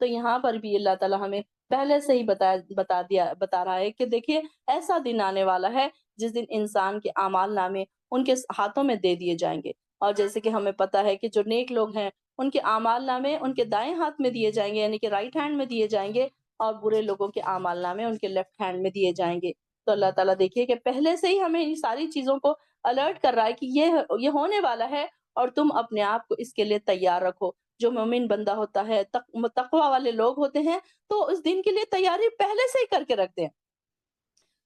تو یہاں پر بھی اللہ تعالیٰ ہمیں پہلے سے ہی بتا رہا ہے کہ دیکھیے ایسا دن آنے والا ہے جس دن انسان کے اعمال نامے ان کے ہاتھوں میں دے دیے جائیں گے، اور جیسے کہ ہمیں پتہ ہے کہ جو نیک لوگ ہیں ان کے اعمال نامے ان کے دائیں ہاتھ میں دیے جائیں گے، یعنی کہ رائٹ ہینڈ میں دیے جائیں گے، اور برے لوگوں کے اعمال نامے ان کے لیفٹ ہینڈ میں دیے جائیں گے۔ تو اللہ تعالیٰ دیکھیے کہ پہلے سے ہی ہمیں ان ساری چیزوں کو الرٹ کر رہا ہے کہ یہ ہونے والا ہے، اور تم اپنے آپ کو اس کے لیے تیار رکھو۔ جو مومن بندہ ہوتا ہے، تقوی والے لوگ ہوتے ہیں، تو اس دن کے لیے تیاری پہلے سے ہی کر کے رکھتے ہیں۔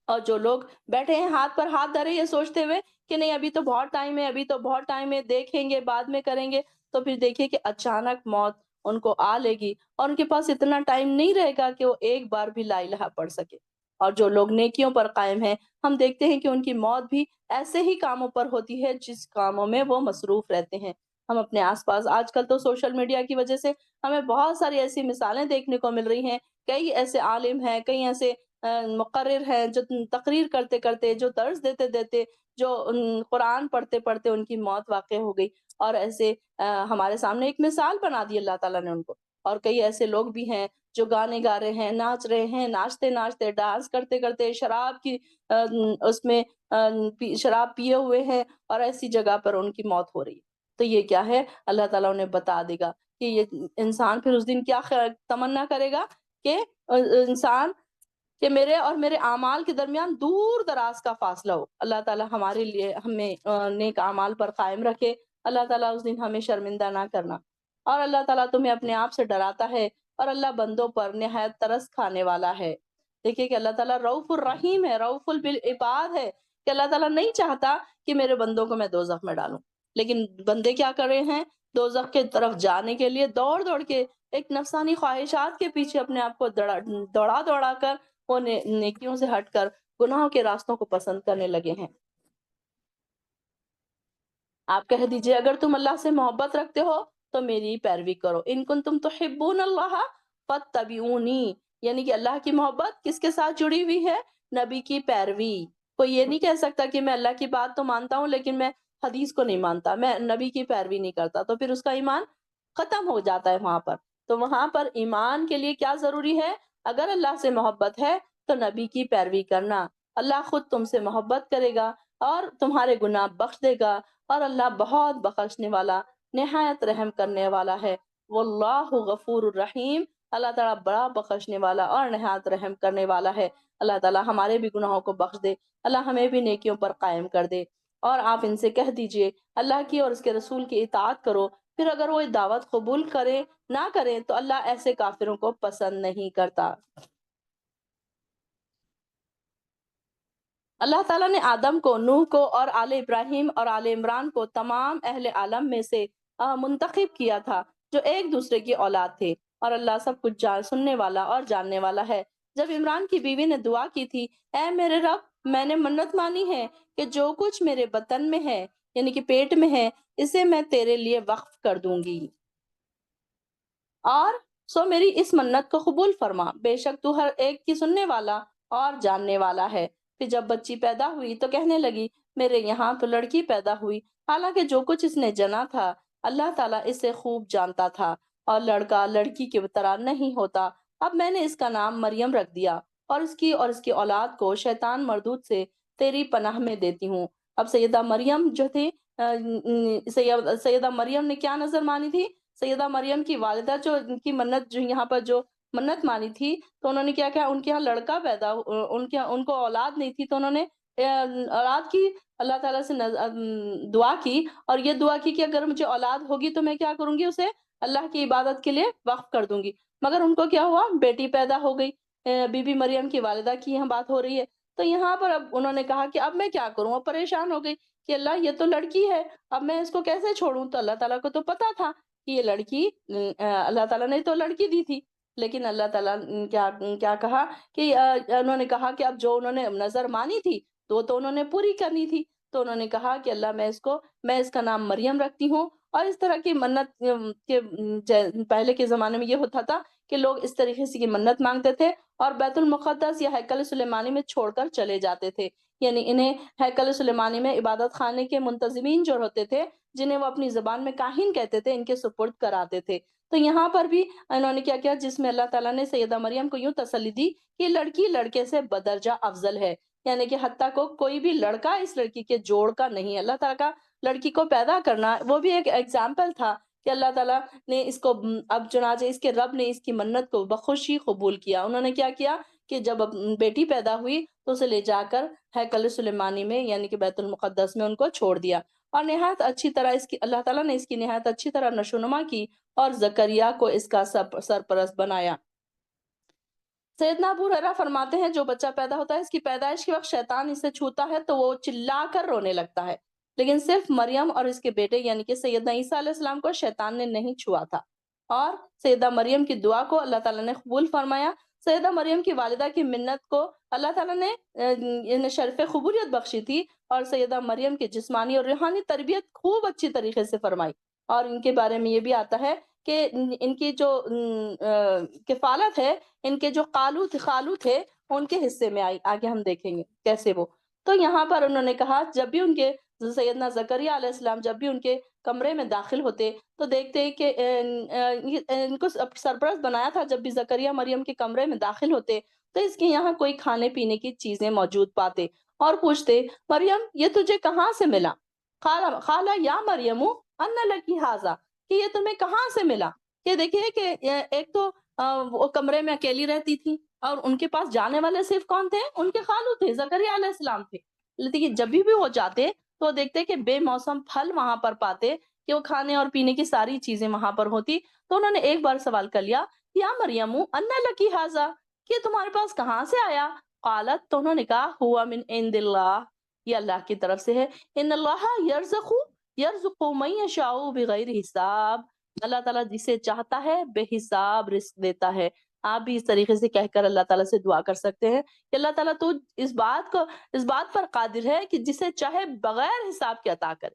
اور جو لوگ بیٹھے ہیں ہاتھ پر ہاتھ دھرے یہ سوچتے ہوئے کہ نہیں ابھی تو بہت ٹائم ہے، ابھی تو بہت ٹائم ہے، دیکھیں گے بعد میں کریں گے، تو پھر دیکھیے کہ اچانک موت ان کو آ لے گی، اور ان کے پاس اتنا ٹائم نہیں رہے گا کہ وہ ایک بار بھی لا الہ پڑھ سکے۔ اور جو لوگ نیکیوں پر قائم ہیں، ہم دیکھتے ہیں کہ ان کی موت بھی ایسے ہی کاموں پر ہوتی ہے جس کاموں میں وہ مصروف رہتے ہیں۔ ہم اپنے آس پاس آج کل تو سوشل میڈیا کی وجہ سے ہمیں بہت ساری ایسی مثالیں دیکھنے کو مل رہی ہیں، کئی ایسے عالم ہیں، کئی ایسے مقرر ہیں جو تقریر کرتے کرتے، جو درس دیتے دیتے، جو قرآن پڑھتے پڑھتے ان کی موت واقع ہو گئی، اور ایسے ہمارے سامنے ایک مثال بنا دی اللہ تعالیٰ نے ان کو۔ اور کئی ایسے لوگ بھی ہیں جو گانے گا رہے ہیں، ناچ رہے ہیں، ناچتے ناچتے ڈانس کرتے کرتے شراب کی اس میں شراب پیے ہوئے ہیں، اور ایسی جگہ پر ان کی موت ہو رہی ہے۔ تو یہ کیا ہے؟ اللہ تعالیٰ انہیں بتا دے گا کہ یہ انسان پھر اس دن کیا تمنا کرے گا کہ انسان کہ میرے اور میرے اعمال کے درمیان دور دراز کا فاصلہ ہو۔ اللہ تعالیٰ ہمارے لیے ہمیں نیک اعمال پر قائم رکھے۔ اللہ تعالیٰ اس دن ہمیں شرمندہ نہ کرنا۔ اور اللہ تعالیٰ تمہیں اپنے آپ سے ڈراتا ہے، اور اللہ بندوں پر نہایت ترس کھانے والا ہے۔ دیکھیے کہ اللہ تعالیٰ رؤوف الرحیم ہے، رؤوف بالعباد ہے، کہ اللہ تعالیٰ نہیں چاہتا کہ میرے بندوں کو میں دوزخ میں ڈالوں، لیکن بندے کیا کر رہے ہیں؟ دوزخ کے طرف جانے کے لیے دوڑ دوڑ کے ایک نفسانی خواہشات کے پیچھے اپنے آپ کو دوڑا دوڑا کر وہ نیکیوں سے ہٹ کر گناہوں کے راستوں کو پسند کرنے لگے ہیں۔ آپ کہہ دیجئے اگر تم اللہ سے محبت رکھتے ہو تو میری پیروی کرو، ان کنتم تحبون اللہ فاتبعونی، یعنی کہ اللہ کی محبت کس کے ساتھ جڑی ہوئی ہے؟ نبی کی پیروی۔ کوئی یہ نہیں کہہ سکتا کہ میں اللہ کی بات تو مانتا ہوں لیکن میں حدیث کو نہیں مانتا، میں نبی کی پیروی نہیں کرتا، تو پھر اس کا ایمان ختم ہو جاتا ہے وہاں پر۔ تو وہاں پر ایمان کے لیے کیا ضروری ہے؟ اگر اللہ سے محبت ہے تو نبی کی پیروی کرنا، اللہ خود تم سے محبت کرے گا اور تمہارے گناہ بخش دے گا، اور اللہ بہت بخشنے والا، نہایت رحم کرنے والا ہے۔ واللہ غفور الرحیم، اللہ تعالیٰ بڑا بخشنے والا اور نہایت رحم کرنے والا ہے۔ اللہ تعالیٰ ہمارے بھی گناہوں کو بخش دے، اللہ ہمیں بھی نیکیوں پر قائم کر دے۔ اور آپ ان سے کہہ دیجئے اللہ کی اور اس کے رسول کی اطاعت کرو، پھر اگر وہ دعوت قبول کرے نہ کریں تو اللہ ایسے کافروں کو پسند نہیں کرتا۔ اللہ تعالیٰ نے آدم کو، نوح کو اور آل ابراہیم اور آل عمران کو تمام اہل عالم میں سے منتخب کیا تھا جو ایک دوسرے کی اولاد تھے، اور اللہ سب کچھ سننے والا اور جاننے والا ہے۔ جب عمران کی بیوی نے دعا کی تھی، اے میرے رب، میں نے منت مانی ہے کہ جو کچھ میرے بطن میں ہے، یعنی کہ پیٹ میں ہے، اسے میں تیرے لیے وقف کر دوں گی، اور سو میری اس منت کو قبول فرما، بے شک تو ہر ایک کی سننے والا اور جاننے والا ہے۔ پھر جب بچی پیدا ہوئی تو کہنے لگی میرے یہاں تو لڑکی پیدا ہوئی، حالانکہ جو کچھ اس نے جنا تھا اللہ تعالیٰ اسے خوب جانتا تھا، اور لڑکا لڑکی کی طرح نہیں ہوتا۔ اب میں نے اس کا نام مریم رکھ دیا، اور اس کی اولاد کو شیطان مردود سے تیری پناہ میں دیتی ہوں۔ اب سیدہ مریم جو تھی، سیدہ مریم نے کیا نظر مانی تھی؟ سیدہ مریم کی والدہ جو ان کی منت، جو یہاں پر جو منت مانی تھی، تو انہوں نے کیا کیا، ان کے یہاں لڑکا ان کو اولاد نہیں تھی، تو انہوں نے اولاد کی، اللہ تعالیٰ سے دعا کی، اور یہ دعا کی کہ اگر مجھے اولاد ہوگی تو میں کیا کروں گی، اسے اللہ کی عبادت کے لیے وقف کر دوں گی۔ مگر ان کو کیا ہوا؟ بیٹی پیدا ہو گئی۔ بی بی مریم کی والدہ کی یہاں بات ہو رہی ہے، تو یہاں پر اب انہوں نے کہا کہ اب میں کیا کروں، اب پریشان ہو گئی کہ اللہ یہ تو لڑکی ہے، اب میں اس کو کیسے چھوڑوں؟ تو اللہ تعالیٰ کو تو پتا تھا کہ یہ لڑکی، اللہ تعالیٰ نے تو لڑکی دی تھی، لیکن اللہ تعالیٰ کیا کہا کہ انہوں نے کہا کہ اب جو انہوں نے نظر مانی تھی تو انہوں نے پوری کرنی تھی، تو انہوں نے کہا کہ اللہ میں اس کا نام مریم رکھتی ہوں۔ اور اس طرح کی منت کے پہلے کے زمانے میں یہ ہوتا تھا کہ لوگ اس طریقے سے کی منت مانگتے تھے اور بیت المقدس یا ہیکل سلیمانی میں چھوڑ کر چلے جاتے تھے، یعنی انہیں ہیکل سلیمانی میں عبادت خانے کے منتظمین جو ہوتے تھے، جنہیں وہ اپنی زبان میں کاہن کہتے تھے، ان کے سپرد کراتے تھے۔ تو یہاں پر بھی انہوں نے کیا کیا، جس میں اللہ تعالیٰ نے سیدہ مریم کو یوں تسلی دی کہ لڑکی لڑکے سے بدرجہ افضل ہے، یعنی کہ حتیٰ کو کوئی بھی لڑکا اس لڑکی کے جوڑ کا نہیں ہے۔ اللہ تعالیٰ کا لڑکی کو پیدا کرنا وہ بھی ایک ایگزامپل تھا کہ اللہ تعالیٰ نے اس کو اب چنانچہ اس کے رب نے اس کی منت کو بخوشی قبول کیا۔ انہوں نے کیا کیا کہ جب بیٹی پیدا ہوئی تو اسے لے جا کر ہیکل سلیمانی میں یعنی کہ بیت المقدس میں ان کو چھوڑ دیا، اور نہایت اچھی طرح اس کی اللہ تعالیٰ نے اس کی نہایت اچھی طرح نشوونما کی اور زکریا کو اس کا سرپرست بنایا۔ سیدنا ابو ہریرہ فرماتے ہیں جو بچہ پیدا ہوتا ہے اس کی پیدائش کے وقت شیطان اسے چھوتا ہے تو وہ چلا کر رونے لگتا ہے، لیکن صرف مریم اور اس کے بیٹے یعنی کہ سیدنا عیسیٰ علیہ السلام کو شیطان نے نہیں چھوا تھا، اور سیدہ مریم کی دعا کو اللہ تعالیٰ نے قبول فرمایا۔ سیدہ مریم کی والدہ کی منت کو اللہ تعالیٰ نے انہیں شرف قبولیت بخشی تھی، اور سیدہ مریم کی جسمانی اور روحانی تربیت خوب اچھی طریقے سے فرمائی، اور ان کے بارے میں یہ بھی آتا ہے کہ ان کی جو کفالت ہے، ان کے جو خالو تھے ان کے حصے میں آئی، آگے ہم دیکھیں گے کیسے وہ۔ تو یہاں پر انہوں نے کہا جب بھی ان کے سیدنا زکریا علیہ السلام جب بھی ان کے کمرے میں داخل ہوتے تو دیکھتے کہ ان کو سرپرست بنایا تھا، جب بھی زکریا مریم کے کمرے میں داخل ہوتے تو اس کے یہاں کوئی کھانے پینے کی چیزیں موجود پاتے اور پوچھتے مریم یہ تجھے کہاں سے ملا؟ خالہ یا مریم ان لکی ھذا، کہ یہ تمہیں کہاں سے ملا؟ کہ دیکھیے کہ ایک تو وہ کمرے میں اکیلی رہتی تھی اور ان کے پاس جانے والے صرف کون تھے؟ ان کے خالو تھے، زکریا علیہ السلام تھے، لیکن جب بھی وہ جاتے تو دیکھتے کہ بے موسم پھل وہاں پر پاتے، کہ وہ کھانے اور پینے کی ساری چیزیں وہاں پر ہوتی۔ تو انہوں نے ایک بار سوال کر لیا یا مریم ان لکی ھذا، کہ تمہارے پاس کہاں سے آیا؟ قالت، تو انہوں نے کہا ہوا من عند اللہ، یہ اللہ کی طرف سے ہے، ان اللہ یرزق من یشاء بغیر حساب، اللہ تعالیٰ جسے چاہتا ہے بے حساب رزق دیتا ہے۔ آپ بھی اس طریقے سے کہہ کر اللہ تعالیٰ سے دعا کر سکتے ہیں کہ اللہ تعالیٰ تو اس بات پر قادر ہے کہ جسے چاہے بغیر حساب کے عطا کرے۔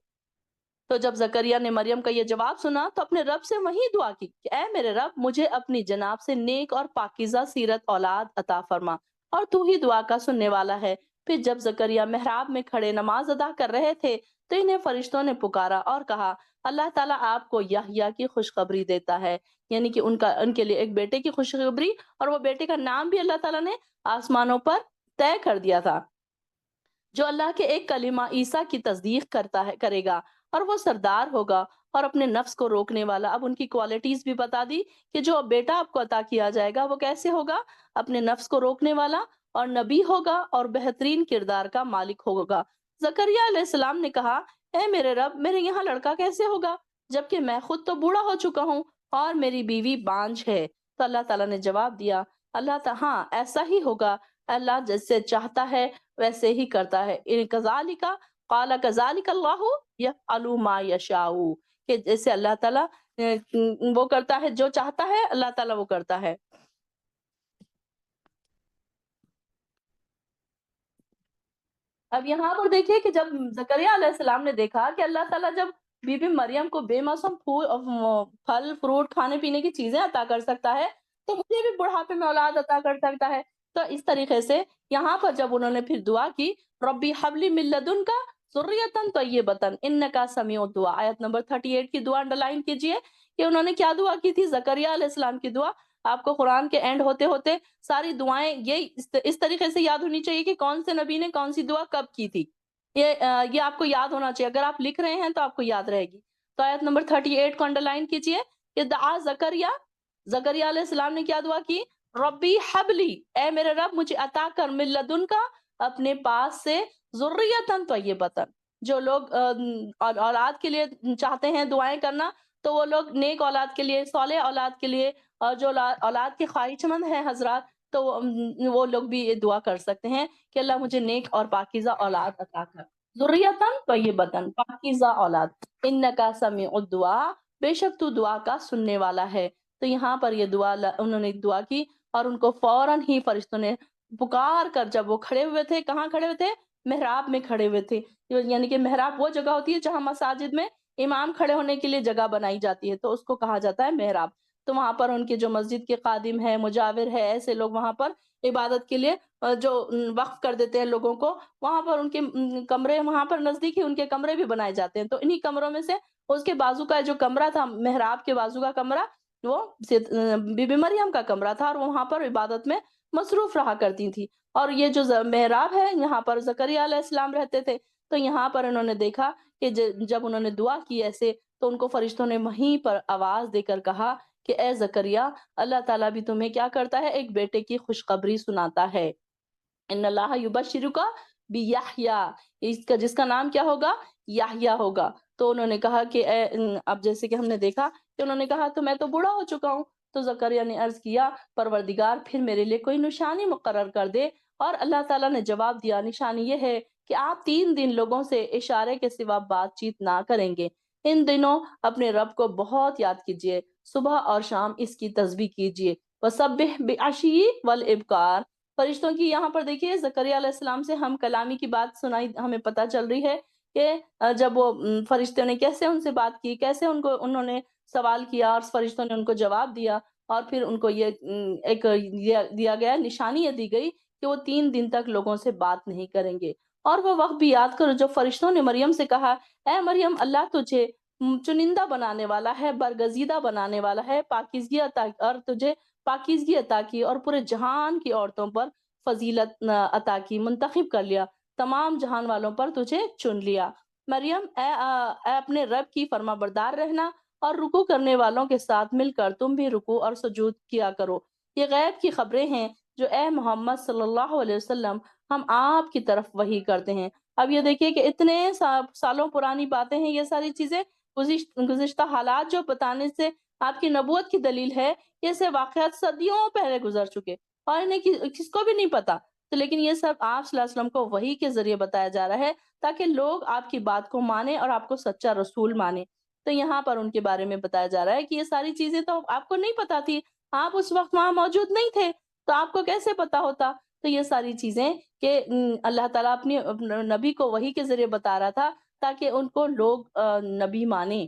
تو جب زکریا نے مریم کا یہ جواب سنا تو اپنے رب سے وہی دعا کی کہ اے میرے رب مجھے اپنی جناب سے نیک اور پاکیزہ سیرت اولاد عطا فرما، اور تو ہی دعا کا سننے والا ہے۔ پھر جب زکریا محراب میں کھڑے نماز ادا کر رہے تھے تو انہیں فرشتوں نے پکارا اور کہا اللہ تعالیٰ آپ کو یحییٰ کی خوشخبری دیتا ہے، یعنی کہ ان کے لیے ایک بیٹے کی خوشخبری، اور وہ بیٹے کا نام بھی اللہ تعالیٰ نے آسمانوں پر طے کر دیا تھا، جو اللہ کے ایک کلمہ عیسیٰ کی تصدیق کرے گا، اور وہ سردار ہوگا اور اپنے نفس کو روکنے والا۔ اب ان کی کوالٹیز بھی بتا دی کہ جو بیٹا آپ کو عطا کیا جائے گا وہ کیسے ہوگا، اپنے نفس کو روکنے والا اور نبی ہوگا اور بہترین کردار کا مالک ہوگا۔ زکریا علیہ السلام نے کہا اے میرے رب میرے یہاں لڑکا کیسے ہوگا جبکہ میں خود تو بوڑھا ہو چکا ہوں اور میری بیوی بانجھ ہے؟ تو اللہ تعالیٰ نے جواب دیا اللہ تعالیٰ ہاں ایسا ہی ہوگا، اللہ جیسے چاہتا ہے ویسے ہی کرتا ہے۔ کذالک قال کذالک اللہ یفعل ما یشاء، کہ جیسے اللہ تعالیٰ وہ کرتا ہے جو چاہتا ہے، اللہ تعالیٰ وہ کرتا ہے۔ اب یہاں پر دیکھیے کہ جب زکریا علیہ السلام نے دیکھا کہ اللہ تعالیٰ جب بی بی مریم کو بے موسم پھل فروٹ کھانے پینے کی چیزیں عطا کر سکتا ہے تو مجھے بھی بڑھاپے میں اولاد عطا کر سکتا ہے۔ تو اس طریقے سے یہاں پر جب انہوں نے پھر دعا کی ربی حبلی من لدنک ذریۃ طیبۃ انک سمیع الدعاء، آیت نمبر 38 کی دعا انڈرلائن کیجئے کہ انہوں نے کیا دعا کی تھی، زکریا علیہ السلام کی دعا۔ آپ کو قرآن کے اینڈ ہوتے ہوتے ساری دعائیں یہ اس طریقے سے یاد ہونی چاہیے کہ کون سے نبی نے کون سی دعا کب کی تھی، یہ آپ کو یاد ہونا چاہیے۔ اگر آپ لکھ رہے ہیں تو آپ کو یاد رہے گی۔ تو آیت نمبر 38 کو انڈرلائن کیجئے کہ دعا زکریا علیہ السلام نے کیا دعا کی، ربی حبلی، اے میرے رب مجھے عطا کر من لدن کا، اپنے پاس سے، ذریۃ طیبۃ، جو لوگ اولاد کے لیے چاہتے ہیں دعائیں کرنا تو وہ لوگ نیک اولاد کے لیے، صالح اولاد کے لیے، اور جو اولاد کے خواہش مند ہیں حضرات تو وہ لوگ بھی یہ دعا کر سکتے ہیں کہ اللہ مجھے نیک اور پاکیزہ اولاد عطا کر، ذریۃ طیبۃ، پاکیزہ اولاد، انک سمیع الدعاء، بے شک تو دعا کا سننے والا ہے۔ تو یہاں پر یہ دعا انہوں نے دعا کی اور ان کو فوراً ہی فرشتوں نے پکار کر، جب وہ کھڑے ہوئے تھے، کہاں کھڑے ہوئے تھے؟ محراب میں کھڑے ہوئے تھے، یعنی کہ محراب وہ جگہ ہوتی ہے جہاں مساجد میں امام کھڑے ہونے کے لیے جگہ بنائی جاتی ہے تو اس کو کہا جاتا ہے محراب۔ تو وہاں پر ان کے جو مسجد کے خادم ہے، مجاور ہے، ایسے لوگ وہاں پر عبادت کے لیے جو وقف کر دیتے ہیں لوگوں کو، وہاں پر ان کے کمرے، وہاں پر نزدیک ہی ان کے کمرے بھی بنائے جاتے ہیں۔ تو انہی کمروں میں سے اس کے بازو کا جو کمرہ تھا، محراب کے بازو کا کمرہ، وہ بی بی مریم کا کمرہ تھا، اور وہ وہاں پر عبادت میں مصروف رہا کرتی تھی۔ اور یہ جو محراب ہے، یہاں پر زکریا علیہ السلام رہتے تھے۔ تو یہاں پر انہوں نے دیکھا کہ جب انہوں نے دعا کی ایسے، تو ان کو فرشتوں نے وہیں پر آواز دے کر کہا کہ اے زکریا، اللہ تعالیٰ بھی تمہیں کیا کرتا ہے، ایک بیٹے کی خوشخبری سناتا ہے۔ ان اللہ یبشرک بیحییٰ، اس کا جس کا نام کیا ہوگا، یحییٰ ہوگا۔ تو انہوں نے کہا کہ اب جیسے کہ ہم نے دیکھا کہ انہوں نے کہا تو میں تو بوڑھا ہو چکا ہوں۔ تو زکریا نے عرض کیا، پروردگار پھر میرے لیے کوئی نشانی مقرر کر دے۔ اور اللہ تعالیٰ نے جواب دیا، نشانی یہ ہے کہ آپ 3 دن لوگوں سے اشارے کے سوا بات چیت نہ کریں گے۔ ان دنوں اپنے رب کو بہت یاد کیجیے، صبح اور شام اس کی تسبیح کیجیے۔ وسبح بعشی والابکار۔ فرشتوں کی یہاں پر دیکھیے، زکریا علیہ السلام سے ہم کلامی کی بات سنائی، ہمیں پتہ چل رہی ہے کہ جب وہ فرشتوں نے کیسے ان سے بات کی، کیسے انہوں نے سوال کیا، اور فرشتوں نے ان کو جواب دیا، اور پھر ان کو یہ ایک دیا گیا، نشانی یہ دی گئی کہ وہ 3 دن تک لوگوں سے بات نہیں کریں گے۔ اور وہ وقت بھی یاد کرو جب فرشتوں نے مریم سے کہا، اے مریم، اللہ تجھے چنندہ بنانے والا ہے، برگزیدہ بنانے والا ہے، پاکیزگی عطا، اور تجھے پاکیزگی عطا کی، اور پورے جہان کی عورتوں پر فضیلت عطا کی، منتخب کر لیا، تمام جہان والوں پر تجھے چن لیا۔ مریم، اے اپنے رب کی فرما بردار رہنا، اور رکوع کرنے والوں کے ساتھ مل کر تم بھی رکوع اور سجود کیا کرو۔ یہ غیب کی خبریں ہیں جو اے محمد صلی اللہ علیہ وسلم ہم آپ کی طرف وحی کرتے ہیں۔ اب یہ دیکھیے کہ اتنے سالوں پرانی باتیں ہیں، یہ ساری چیزیں گزشتہ حالات جو بتانے سے آپ کی نبوت کی دلیل ہے، یہ سے واقعات صدیوں پہلے گزر چکے، اور انہیں کس کو بھی نہیں پتا۔ تو لیکن یہ سب آپ صلی اللہ علیہ وسلم کو وحی کے ذریعے بتایا جا رہا ہے، تاکہ لوگ آپ کی بات کو مانیں اور آپ کو سچا رسول مانیں۔ تو یہاں پر ان کے بارے میں بتایا جا رہا ہے کہ یہ ساری چیزیں تو آپ کو نہیں پتا تھی، آپ اس وقت وہاں موجود نہیں تھے، تو آپ کو کیسے پتا ہوتا؟ تو یہ ساری چیزیں کہ اللہ تعالیٰ اپنی نبی کو وحی کے ذریعے بتا رہا تھا، تاکہ ان کو لوگ نبی مانیں۔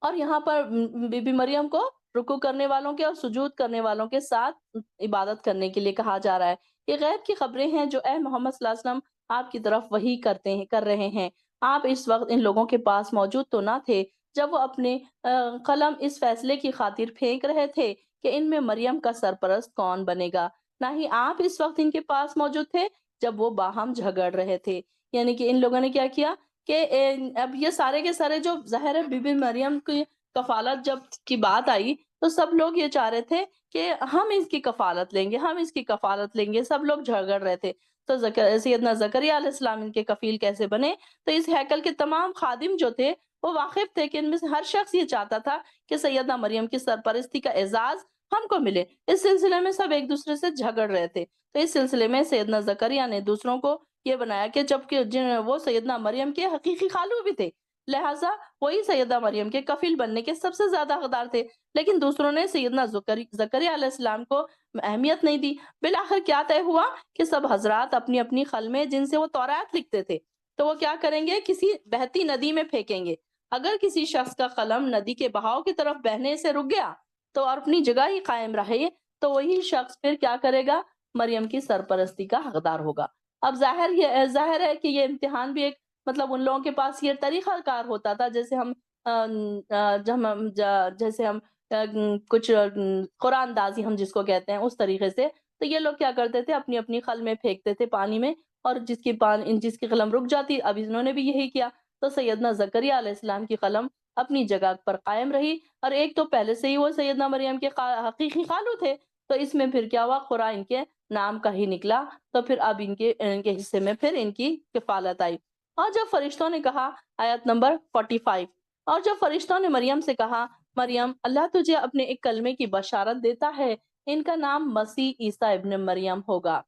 اور یہاں پر بی بی مریم کو رکوع کرنے والوں کے اور سجود کرنے والوں کے ساتھ عبادت کرنے کے لیے کہا جا رہا ہے۔ یہ غیب کی خبریں ہیں جو اے محمد صلی اللہ علیہ وسلم آپ کی طرف وحی کر رہے ہیں۔ آپ اس وقت ان لوگوں کے پاس موجود تو نہ تھے جب وہ اپنے قلم اس فیصلے کی خاطر پھینک رہے تھے کہ ان میں مریم کا سرپرست کون بنے گا، نہ ہی آپ اس وقت ان کے پاس موجود تھے جب وہ باہم جھگڑ رہے تھے۔ یعنی کہ ان لوگوں نے کیا کیا کہ اب یہ سارے کے سارے جو ظاہر ہے بی بی مریم کی کفالت جب کی بات آئی، تو سب لوگ یہ چاہ رہے تھے کہ ہم اس کی کفالت لیں گے، ہم اس کی کفالت لیں گے، سب لوگ جھگڑ رہے تھے۔ تو سیدنا زکریا علیہ السلام ان کے کفیل کیسے بنے؟ تو اس ہیکل کے تمام خادم جو تھے وہ واقف تھے کہ ان میں سے ہر شخص یہ چاہتا تھا کہ سیدنا مریم کی سرپرستی کا اعزاز ہم کو ملے۔ اس سلسلے میں سب ایک دوسرے سے جھگڑ رہے تھے۔ تو اس سلسلے میں سیدنا زکریا نے دوسروں کو یہ بنایا کہ جبکہ وہ سیدنا مریم کے حقیقی خالو بھی تھے، لہٰذا وہی سیدہ مریم کے کفیل بننے کے سب سے زیادہ حقدار تھے، لیکن دوسروں نے سیدنا زکریا علیہ السلام کو اہمیت نہیں دی۔ بالآخر کیا طے ہوا کہ سب حضرات اپنی اپنی قلمیں جن سے وہ تورات لکھتے تھے، تو وہ کیا کریں گے، کسی بہتی ندی میں پھینکیں گے۔ اگر کسی شخص کا قلم ندی کے بہاؤ کی طرف بہنے سے رک گیا تو اور اپنی جگہ ہی قائم رہے، تو وہی شخص پھر کیا کرے گا، مریم کی سرپرستی کا حقدار ہوگا۔ اب ظاہر ہے کہ یہ امتحان بھی ایک مطلب ان لوگوں کے پاس یہ طریقہ کار ہوتا تھا، جیسے ہم کچھ قرآن اندازی ہم جس کو کہتے ہیں اس طریقے سے، تو یہ لوگ کیا کرتے تھے، اپنی اپنی قلمیں پھینکتے تھے پانی میں، اور جس کی قلم رک جاتی، اب انہوں نے بھی یہی کیا۔ تو سیدنا زکریا علیہ السلام کی قلم اپنی جگہ پر قائم رہی، اور ایک تو پہلے سے ہی وہ سیدنا مریم کے حقیقی خالو تھے، تو اس میں پھر کیا ہوا، قرآن ان کے نام کا ہی نکلا، تو پھر اب ان کے حصے میں پھر ان کی کفالت آئی۔ اور جب فرشتوں نے کہا، آیت نمبر 45، اور جب فرشتوں نے مریم سے کہا، مریم، اللہ تجھے اپنے ایک کلمے کی بشارت دیتا ہے، ان کا نام مسیح عیسیٰ ابن مریم ہوگا۔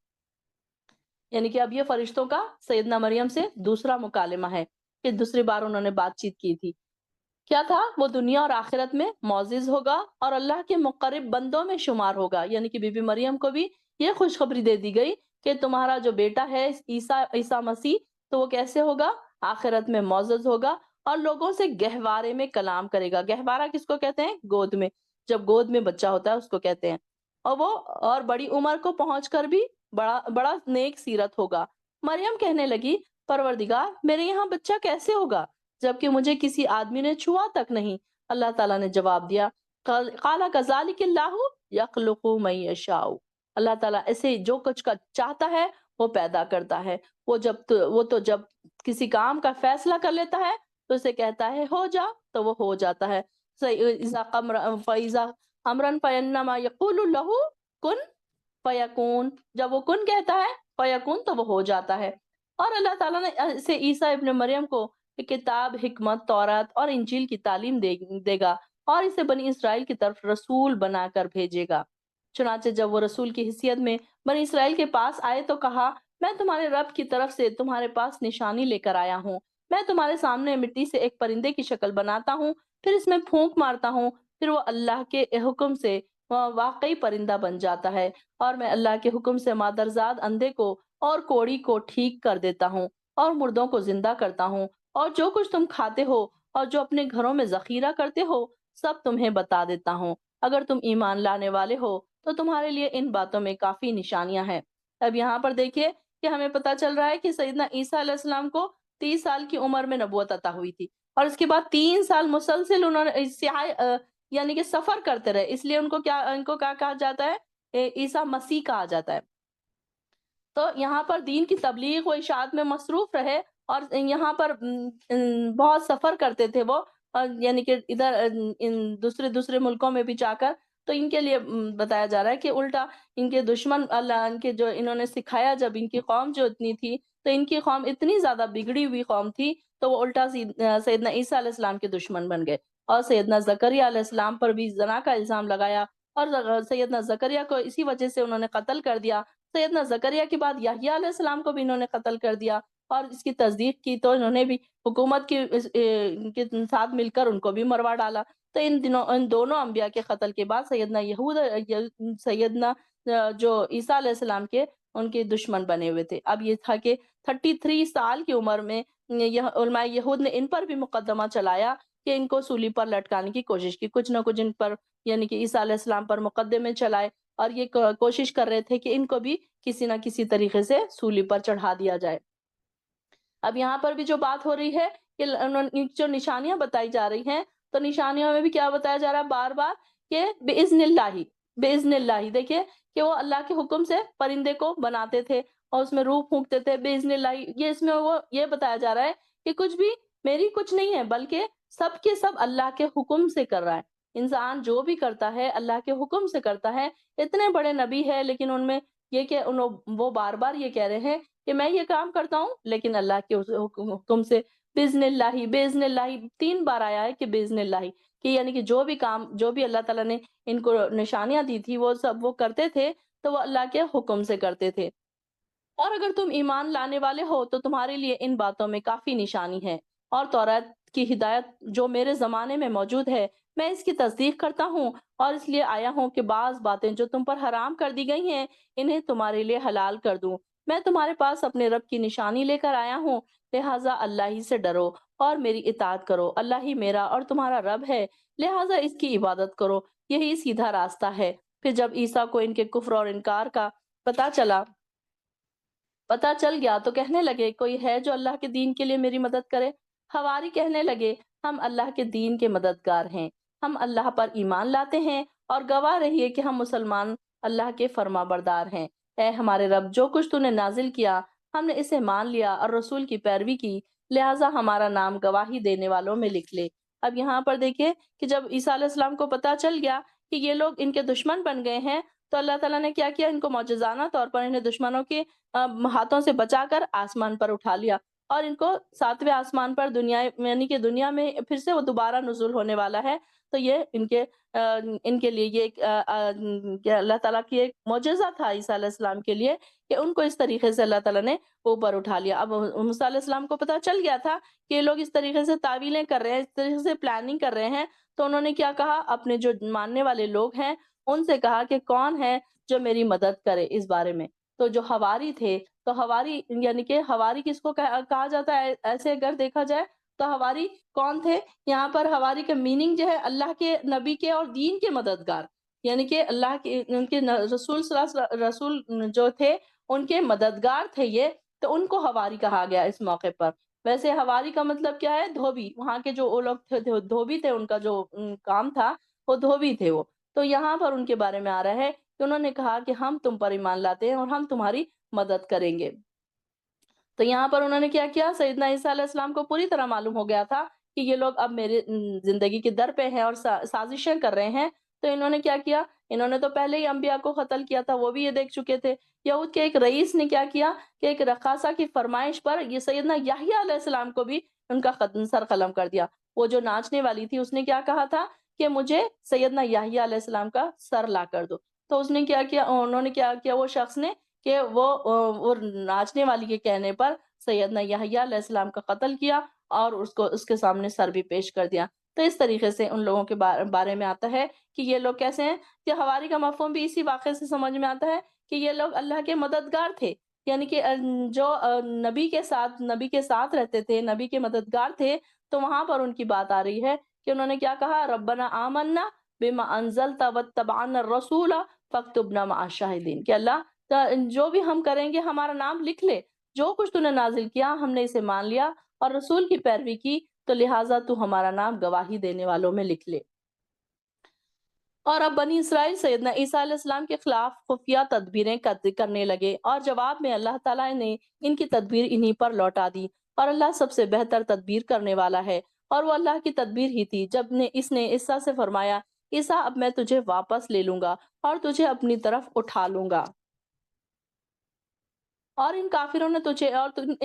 یعنی کہ اب یہ فرشتوں کا سیدنا مریم سے دوسرا مکالمہ ہے کہ دوسری بار انہوں نے بات چیت کی تھی۔ کیا تھا؟ وہ دنیا اور آخرت میں معزز ہوگا اور اللہ کے مقرب بندوں میں شمار ہوگا۔ یعنی کہ بی بی مریم کو بھی یہ خوشخبری دے دی گئی کہ تمہارا جو بیٹا ہے عیسیٰ مسیح، تو وہ کیسے ہوگا، آخرت میں معزز ہوگا، اور لوگوں سے گہوارے میں کلام کرے گا۔ گہوارہ کس کو کہتے ہیں؟ گود میں، جب گود میں بچہ ہوتا ہے اس کو کہتے ہیں۔ اور بڑی عمر کو پہنچ کر بھی بڑا بڑا نیک سیرت ہوگا۔ مریم کہنے لگی پروردگار میرے یہاں بچہ کیسے ہوگا جبکہ مجھے کسی آدمی نے چھوا تک نہیں۔ اللہ تعالیٰ نے جواب دیا قال کذالک اللہ یخلق من یشاء، اللہ تعالیٰ ایسے جو کچھ چاہتا ہے وہ پیدا کرتا ہے۔ وہ تو جب کسی کام کا فیصلہ کر لیتا ہے تو اسے کہتا ہے ہو جا تو وہ ہو جاتا ہے۔ فَإِذَا امرن فَإِنَّمَا يَقُولُ لَهُ کن فیکون، جب وہ کن کہتا ہے فیکون تو وہ ہو جاتا ہے۔ اور اللہ تعالیٰ نے اسے عیسیٰ ابن مریم کو کتاب، حکمت، تورات اور انجیل کی تعلیم دے گا اور اسے بنی اسرائیل کی طرف رسول بنا کر بھیجے گا۔ چنانچہ جب وہ رسول کی حیثیت میں بنی اسرائیل کے پاس آئے تو کہا میں تمہارے رب کی طرف سے تمہارے پاس نشانی لے کر آیا ہوں۔ میں تمہارے سامنے مٹی سے ایک پرندے کی شکل بناتا ہوں، پھر اس میں پھونک مارتا ہوں، پھر وہ اللہ کے حکم سے واقعی پرندہ بن جاتا ہے، اور میں اللہ کے حکم سے مادرزاد اندھے کو اور کوڑی کو ٹھیک کر دیتا ہوں اور مردوں کو زندہ کرتا ہوں، اور جو کچھ تم کھاتے ہو اور جو اپنے گھروں میں ذخیرہ کرتے ہو سب تمہیں بتا دیتا ہوں۔ اگر تم ایمان لانے والے ہو تو تمہارے لیے ان باتوں میں کافی نشانیاں ہیں۔ اب یہاں پر دیکھیے کہ ہمیں پتا چل رہا ہے کہ سیدنا عیسیٰ علیہ السلام کو 30 سال کی عمر میں نبوت عطا ہوئی تھی، اور اس کے بعد 3 سال مسلسل انہوں نے یعنی کہ سفر کرتے رہے، اس لیے ان کو کیا کہا جاتا ہے، عیسیٰ مسیح کہا جاتا ہے۔ تو یہاں پر دین کی تبلیغ و اشاعت میں مصروف رہے، اور یہاں پر بہت سفر کرتے تھے وہ، یعنی کہ ادھر دوسرے ملکوں میں بھی جا کر، تو ان کے لیے بتایا جا رہا ہے کہ الٹا ان کے دشمن اللہ ان کے جو انہوں نے سکھایا، جب ان کی قوم جو اتنی تھی تو ان کی قوم اتنی زیادہ بگڑی ہوئی قوم تھی تو وہ الٹا سیدنا عیسیٰ علیہ السلام کے دشمن بن گئے، اور سیدنا زکریا علیہ السلام پر بھی زنا کا الزام لگایا، اور سیدنا زکریا کو اسی وجہ سے انہوں نے قتل کر دیا۔ سیدنا زکریا کے بعد یحییٰ علیہ السلام کو بھی انہوں نے قتل کر دیا، اور اس کی تصدیق کی تو انہوں نے بھی حکومت کے ساتھ مل کر ان کو بھی مروا ڈالا۔ تو ان دونوں انبیاء کے قتل کے بعد سیدنا جو عیسیٰ علیہ السلام کے ان کے دشمن بنے ہوئے تھے۔ اب یہ تھا کہ 33 سال کی عمر میں علماء یہود نے ان پر بھی مقدمہ چلایا کہ ان کو سولی پر لٹکانے کی کوشش کی، کچھ نہ کچھ ان پر یعنی کہ عیسیٰ علیہ السلام پر مقدمے چلائے، اور یہ کوشش کر رہے تھے کہ ان کو بھی کسی نہ کسی طریقے سے سولی پر چڑھا دیا جائے۔ اب یہاں پر بھی جو بات ہو رہی ہے کہ جو نشانیاں بتائی جا رہی ہیں، تو نشانیوں میں بھی کیا بتایا جا رہا ہے بار بار کہ بِإِذْنِ اللہ، دیکھیے کہ وہ اللہ کے حکم سے پرندے کو بناتے تھے اور اس میں روح پھونکتے تھے، بِإِذْنِ اللہ، یہ اس میں وہ یہ بتایا جا رہا ہے کہ کچھ بھی میری کچھ نہیں ہے، بلکہ سب کے سب اللہ کے حکم سے کر رہا ہے۔ انسان جو بھی کرتا ہے اللہ کے حکم سے کرتا ہے۔ اتنے بڑے نبی ہے لیکن ان میں یہ کہ وہ بار بار یہ کہہ رہے ہیں کہ میں یہ کام کرتا ہوں لیکن اللہ کے حکم سے، بِإِذْنِ اللہ 3 بار آیا ہے کہ بِإِذْنِ اللہ، کہ یعنی کہ جو بھی کام جو بھی اللہ تعالیٰ نے ان کو نشانیاں دی تھی وہ سب وہ کرتے تھے تو وہ اللہ کے حکم سے کرتے تھے۔ اور اگر تم ایمان لانے والے ہو تو تمہارے لیے ان باتوں میں کافی نشانی ہے، اور تورات کی ہدایت جو میرے زمانے میں موجود ہے میں اس کی تصدیق کرتا ہوں، اور اس لیے آیا ہوں کہ بعض باتیں جو تم پر حرام کر دی گئی ہیں انہیں تمہارے لیے حلال کر دوں۔ میں تمہارے پاس اپنے رب کی نشانی لے کر آیا ہوں، لہٰذا اللہ ہی سے ڈرو اور میری اطاعت کرو۔ اللہ ہی میرا اور تمہارا رب ہے، لہٰذا اس کی عبادت کرو، یہی سیدھا راستہ ہے۔ پھر جب عیسیٰ کو ان کے کفر اور انکار کا پتا چل گیا تو کہنے لگے کوئی ہے جو اللہ کے دین کے لیے میری مدد کرے؟ حواری کہنے لگے ہم اللہ کے دین کے مددگار ہیں، ہم اللہ پر ایمان لاتے ہیں اور گواہ رہیے کہ ہم مسلمان اللہ کے فرما بردار ہیں۔ اے ہمارے رب، جو کچھ تو نے نازل کیا ہم نے اسے مان لیا اور رسول کی پیروی کی، لہٰذا ہمارا نام گواہی دینے والوں میں لکھ لے۔ اب یہاں پر دیکھیں کہ جب عیسیٰ علیہ السلام کو پتا چل گیا کہ یہ لوگ ان کے دشمن بن گئے ہیں تو اللہ تعالیٰ نے کیا کیا، ان کو معجزانہ طور پر انہیں دشمنوں کے ہاتھوں سے بچا کر آسمان پر اٹھا لیا، اور ان کو 7ویں آسمان پر یعنی کہ دنیا میں پھر سے وہ دوبارہ نزول ہونے والا ہے۔ تو یہ ان کے لیے یہ کہ اللہ تعالیٰ کی ایک معجزہ تھا عیسیٰ علیہ السلام کے لیے کہ ان کو اس طریقے سے اللہ تعالیٰ نے اوپر اٹھا لیا۔ اب موسیٰ علیہ السلام کو پتا چل گیا تھا کہ یہ لوگ اس طریقے سے تعویلیں کر رہے ہیں، اس طریقے سے پلاننگ کر رہے ہیں، تو انہوں نے کیا کہا، اپنے جو ماننے والے لوگ ہیں ان سے کہا کہ کون ہے جو میری مدد کرے اس بارے میں۔ تو جو حواری تھے، تو حواری یعنی کہ حواری کس کو کہا جاتا ہے ایسے اگر دیکھا جائے تو حواری کون تھے؟ یہاں پر حواری کا میننگ جو ہے اللہ کے نبی کے اور دین کے مددگار، یعنی کہ اللہ کے ان کے رسول صلی اللہ علیہ رسول جو تھے ان کے مددگار تھے یہ، تو ان کو حواری کہا گیا اس موقع پر۔ ویسے حواری کا مطلب کیا ہے؟ دھوبی، وہاں کے جو وہ لوگ تھے دھوبی تھے، ان کا جو کام تھا وہ دھوبی تھے وہ۔ تو یہاں پر ان کے بارے میں آ رہا ہے کہ انہوں نے کہا کہ ہم تم پر ایمان لاتے ہیں اور ہم تمہاری مدد کریں گے۔ تو یہاں پر انہوں نے کیا کیا؟ سیدنا عیسیٰ علیہ السلام کو پوری طرح معلوم ہو گیا تھا کہ یہ لوگ اب میرے زندگی کے در پہ ہیں اور سازشیں کر رہے ہیں۔ تو انہوں نے کیا کیا؟ انہوں نے تو پہلے ہی انبیاء کو قتل کیا تھا، وہ بھی یہ دیکھ چکے تھے۔ یہود کے ایک رئیس نے کیا کیا کہ ایک رقاصہ کی فرمائش پر یہ سیدنا یحییٰ علیہ السلام کو بھی ان کا سر قلم کر دیا۔ وہ جو ناچنے والی تھی اس نے کیا کہا تھا کہ مجھے سیدنا یحییٰ علیہ السلام کا سر لا کر دو۔ تو اس نے کیا کیا؟ انہوں نے کیا کیا وہ شخص نے کہ وہ ناچنے والی کے کہنے پر سیدنا یحییٰ علیہ السلام کا قتل کیا اور اس کے سامنے سر بھی پیش کر دیا۔ تو اس طریقے سے ان لوگوں کے بارے میں آتا ہے کہ یہ لوگ کیسے ہیں، کہ حواری کا مفہوم بھی اسی واقعے سے سمجھ میں آتا ہے کہ یہ لوگ اللہ کے مددگار تھے، یعنی کہ جو نبی کے ساتھ رہتے تھے، نبی کے مددگار تھے۔ تو وہاں پر ان کی بات آ رہی ہے کہ انہوں نے کیا کہا؟ ربنا آمنا بما انزلت واتبعنا الرسول فاکتبنا مع الشاہدین، کہ اللہ جو بھی ہم کریں گے ہمارا نام لکھ لے، جو کچھ تو نے نازل کیا ہم نے اسے مان لیا اور رسول کی پیروی کی، تو لہٰذا تو ہمارا نام گواہی دینے والوں میں لکھ لے۔ اور اب بنی اسرائیل سیدنا عیسیٰ علیہ السلام کے خلاف خفیہ تدبیریں کرنے لگے، اور جواب میں اللہ تعالیٰ نے ان کی تدبیر انہی پر لوٹا دی، اور اللہ سب سے بہتر تدبیر کرنے والا ہے۔ اور وہ اللہ کی تدبیر ہی تھی جب اس نے عیسیٰ سے فرمایا، عیسیٰ اب میں تجھے واپس لے لوں گا اور تجھے اپنی طرف اٹھا لوں گا، اور ان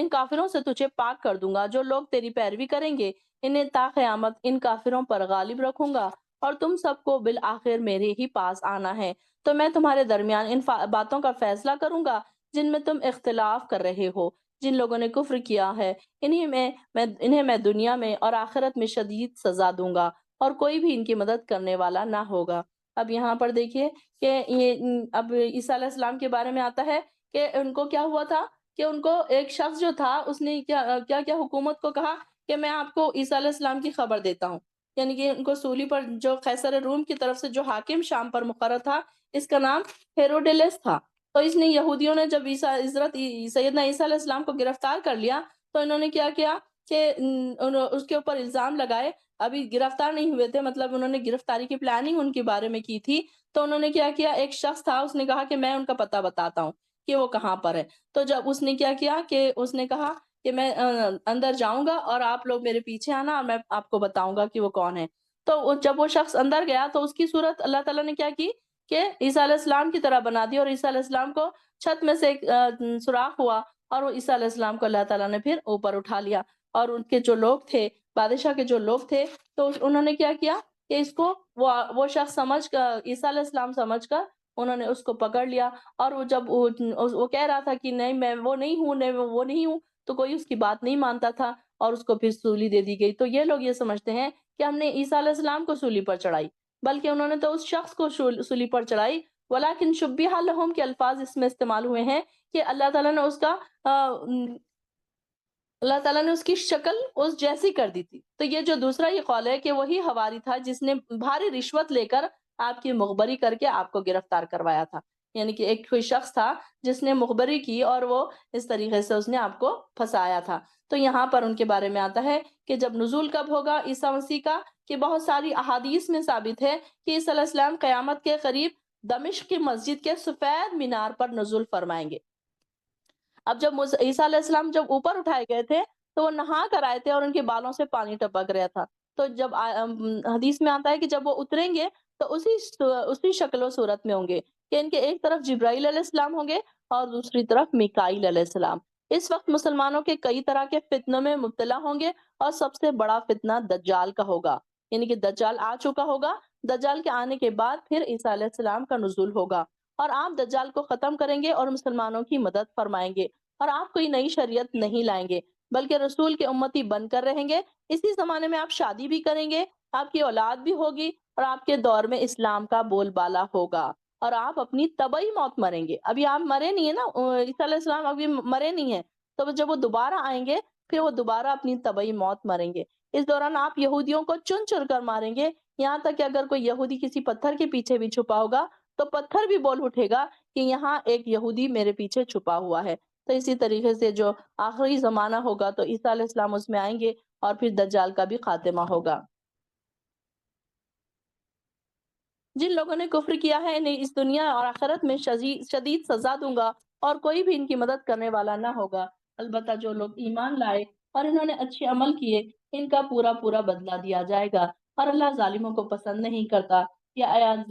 کافروں سے تجھے پاک کر دوں گا۔ جو لوگ تیری پیروی کریں گے انہیں تا قیامت ان کافروں پر غالب رکھوں گا، اور تم سب کو بالآخر میرے ہی پاس آنا ہے، تو میں تمہارے درمیان ان باتوں کا فیصلہ کروں گا جن میں تم اختلاف کر رہے ہو۔ جن لوگوں نے کفر کیا ہے انہیں میں دنیا میں اور آخرت میں شدید سزا دوں گا، اور کوئی بھی ان کی مدد کرنے والا نہ ہوگا۔ اب یہاں پر دیکھیے کہ اب عیسیٰ علیہ السلام کے بارے میں آتا ہے کہ ان کو کیا ہوا تھا کہ ان کو ایک شخص جو تھا اس نے کیا حکومت کو کہا کہ میں آپ کو عیسیٰ علیہ السلام کی خبر دیتا ہوں، یعنی کہ ان کو سولی پر جو قیصر روم کی طرف سے جو حاکم شام پر مقرر تھا، اس کا نام ہیروڈیلس تھا۔ تو اس نے یہودیوں نے جب سیدنا عیسیٰ علیہ السلام کو گرفتار کر لیا، تو انہوں نے کیا کیا کہ اس کے اوپر الزام لگائے۔ ابھی گرفتار نہیں ہوئے تھے، مطلب انہوں نے گرفتاری کی پلاننگ ان کے بارے میں کی تھی۔ تو انہوں نے کیا کیا، ایک شخص تھا اس نے کہا کہ میں ان کا پتہ بتاتا ہوں کہ وہ کہاں پر ہے۔ تو جب اس نے کیا کیا کہ اس نے کہا کہ میں اندر جاؤں گا اور آپ لوگ میرے پیچھے آنا اور میں آپ کو بتاؤں گا کہ وہ کون ہے۔ تو جب وہ شخص اندر گیا تو اس کی صورت اللہ تعالیٰ نے کیا کی کہ عیسیٰ علیہ السلام کی طرح بنا دی، اور عیسیٰ علیہ السلام کو چھت میں سے ایک سوراخ ہوا، اور وہ عیسیٰ علیہ السلام کو اللہ تعالیٰ نے پھر اوپر اٹھا لیا۔ اور ان کے جو لوگ تھے، بادشاہ کے جو لوگ تھے، تو انہوں نے کیا کیا کہ اس کو وہ شخص سمجھ کر، عیسیٰ علیہ السلام سمجھ کر انہوں نے اس کو پکڑ لیا۔ اور وہ جب وہ کہہ رہا تھا کہ نہیں میں وہ نہیں ہوں، نہیں وہ نہیں ہوں، تو کوئی اس کی بات نہیں مانتا تھا، اور اس کو پھر سولی دے دی گئی۔ تو یہ لوگ یہ سمجھتے ہیں کہ ہم نے عیسیٰ علیہ السلام کو سولی پر چڑھائی، بلکہ انہوں نے تو اس شخص کو سولی پر چڑھائی۔ ولیکن شبیہ لہم کے الفاظ اس میں استعمال ہوئے ہیں کہ اللہ تعالیٰ نے اس کی شکل اس جیسی کر دی تھی۔ تو یہ جو دوسرا یہ قول ہے کہ وہی حواری تھا جس نے بھاری رشوت لے کر آپ کی مخبری کر کے آپ کو گرفتار کروایا تھا، یعنی کہ ایک کوئی شخص تھا جس نے مخبری کی اور وہ اس طریقے سے اس نے آپ کو پھنسایا تھا۔ تو یہاں پر ان کے بارے میں آتا ہے کہ جب نزول کب ہوگا عیسیٰ مسیح کا، کہ بہت ساری احادیث میں ثابت ہے کہ عیسیٰ علیہ السلام قیامت کے قریب دمشق کی مسجد کے سفید مینار پر نزول فرمائیں گے۔ اب جب عیسیٰ علیہ السلام جب اوپر اٹھائے گئے تھے تو وہ نہا کر آئے تھے اور ان کے بالوں سے پانی ٹپک رہا تھا۔ تو جب حدیث میں آتا ہے کہ جب وہ اتریں گے تو اسی شکل و صورت میں ہوں گے، کہ ان کے ایک طرف جبرائیل علیہ السلام ہوں گے اور دوسری طرف میکائیل علیہ السلام۔ اس وقت مسلمانوں کے کئی طرح کے فتنوں میں مبتلا ہوں گے، اور سب سے بڑا فتنہ دجال کا ہوگا، یعنی کہ دجال آ چکا ہوگا۔ دجال کے آنے کے بعد پھر عیسیٰ علیہ السلام کا نزول ہوگا، اور آپ دجال کو ختم کریں گے اور مسلمانوں کی مدد فرمائیں گے، اور آپ کوئی نئی شریعت نہیں لائیں گے بلکہ رسول کے امتی بن کر رہیں گے۔ اسی زمانے میں آپ شادی بھی کریں گے، آپ کی اولاد بھی ہوگی، اور آپ کے دور میں اسلام کا بول بالا ہوگا، اور آپ اپنی طبعی موت مریں گے۔ ابھی آپ مرے نہیں ہیں نا، عیسیٰ علیہ السلام ابھی مرے نہیں ہیں، تو جب وہ دوبارہ آئیں گے پھر وہ دوبارہ اپنی طبعی موت مریں گے۔ اس دوران آپ یہودیوں کو چن چن کر ماریں گے، یہاں تک کہ اگر کوئی یہودی کسی پتھر کے پیچھے بھی چھپا ہوگا تو پتھر بھی بول اٹھے گا کہ یہاں ایک یہودی میرے پیچھے چھپا ہوا ہے۔ تو اسی طریقے سے جو آخری زمانہ ہوگا تو عیسیٰ علیہ السلام اس میں آئیں گے اور پھر دجال کا بھی خاتمہ ہوگا۔ جن لوگوں نے کفر کیا ہے انہیں اس دنیا اور آخرت میں شدید سزا دوں گا اور کوئی بھی ان کی مدد کرنے والا نہ ہوگا۔ البتہ جو لوگ ایمان لائے اور انہوں نے اچھے عمل کیے ان کا پورا پورا بدلہ دیا جائے گا اور اللہ ظالموں کو پسند نہیں کرتا۔ یہ آیات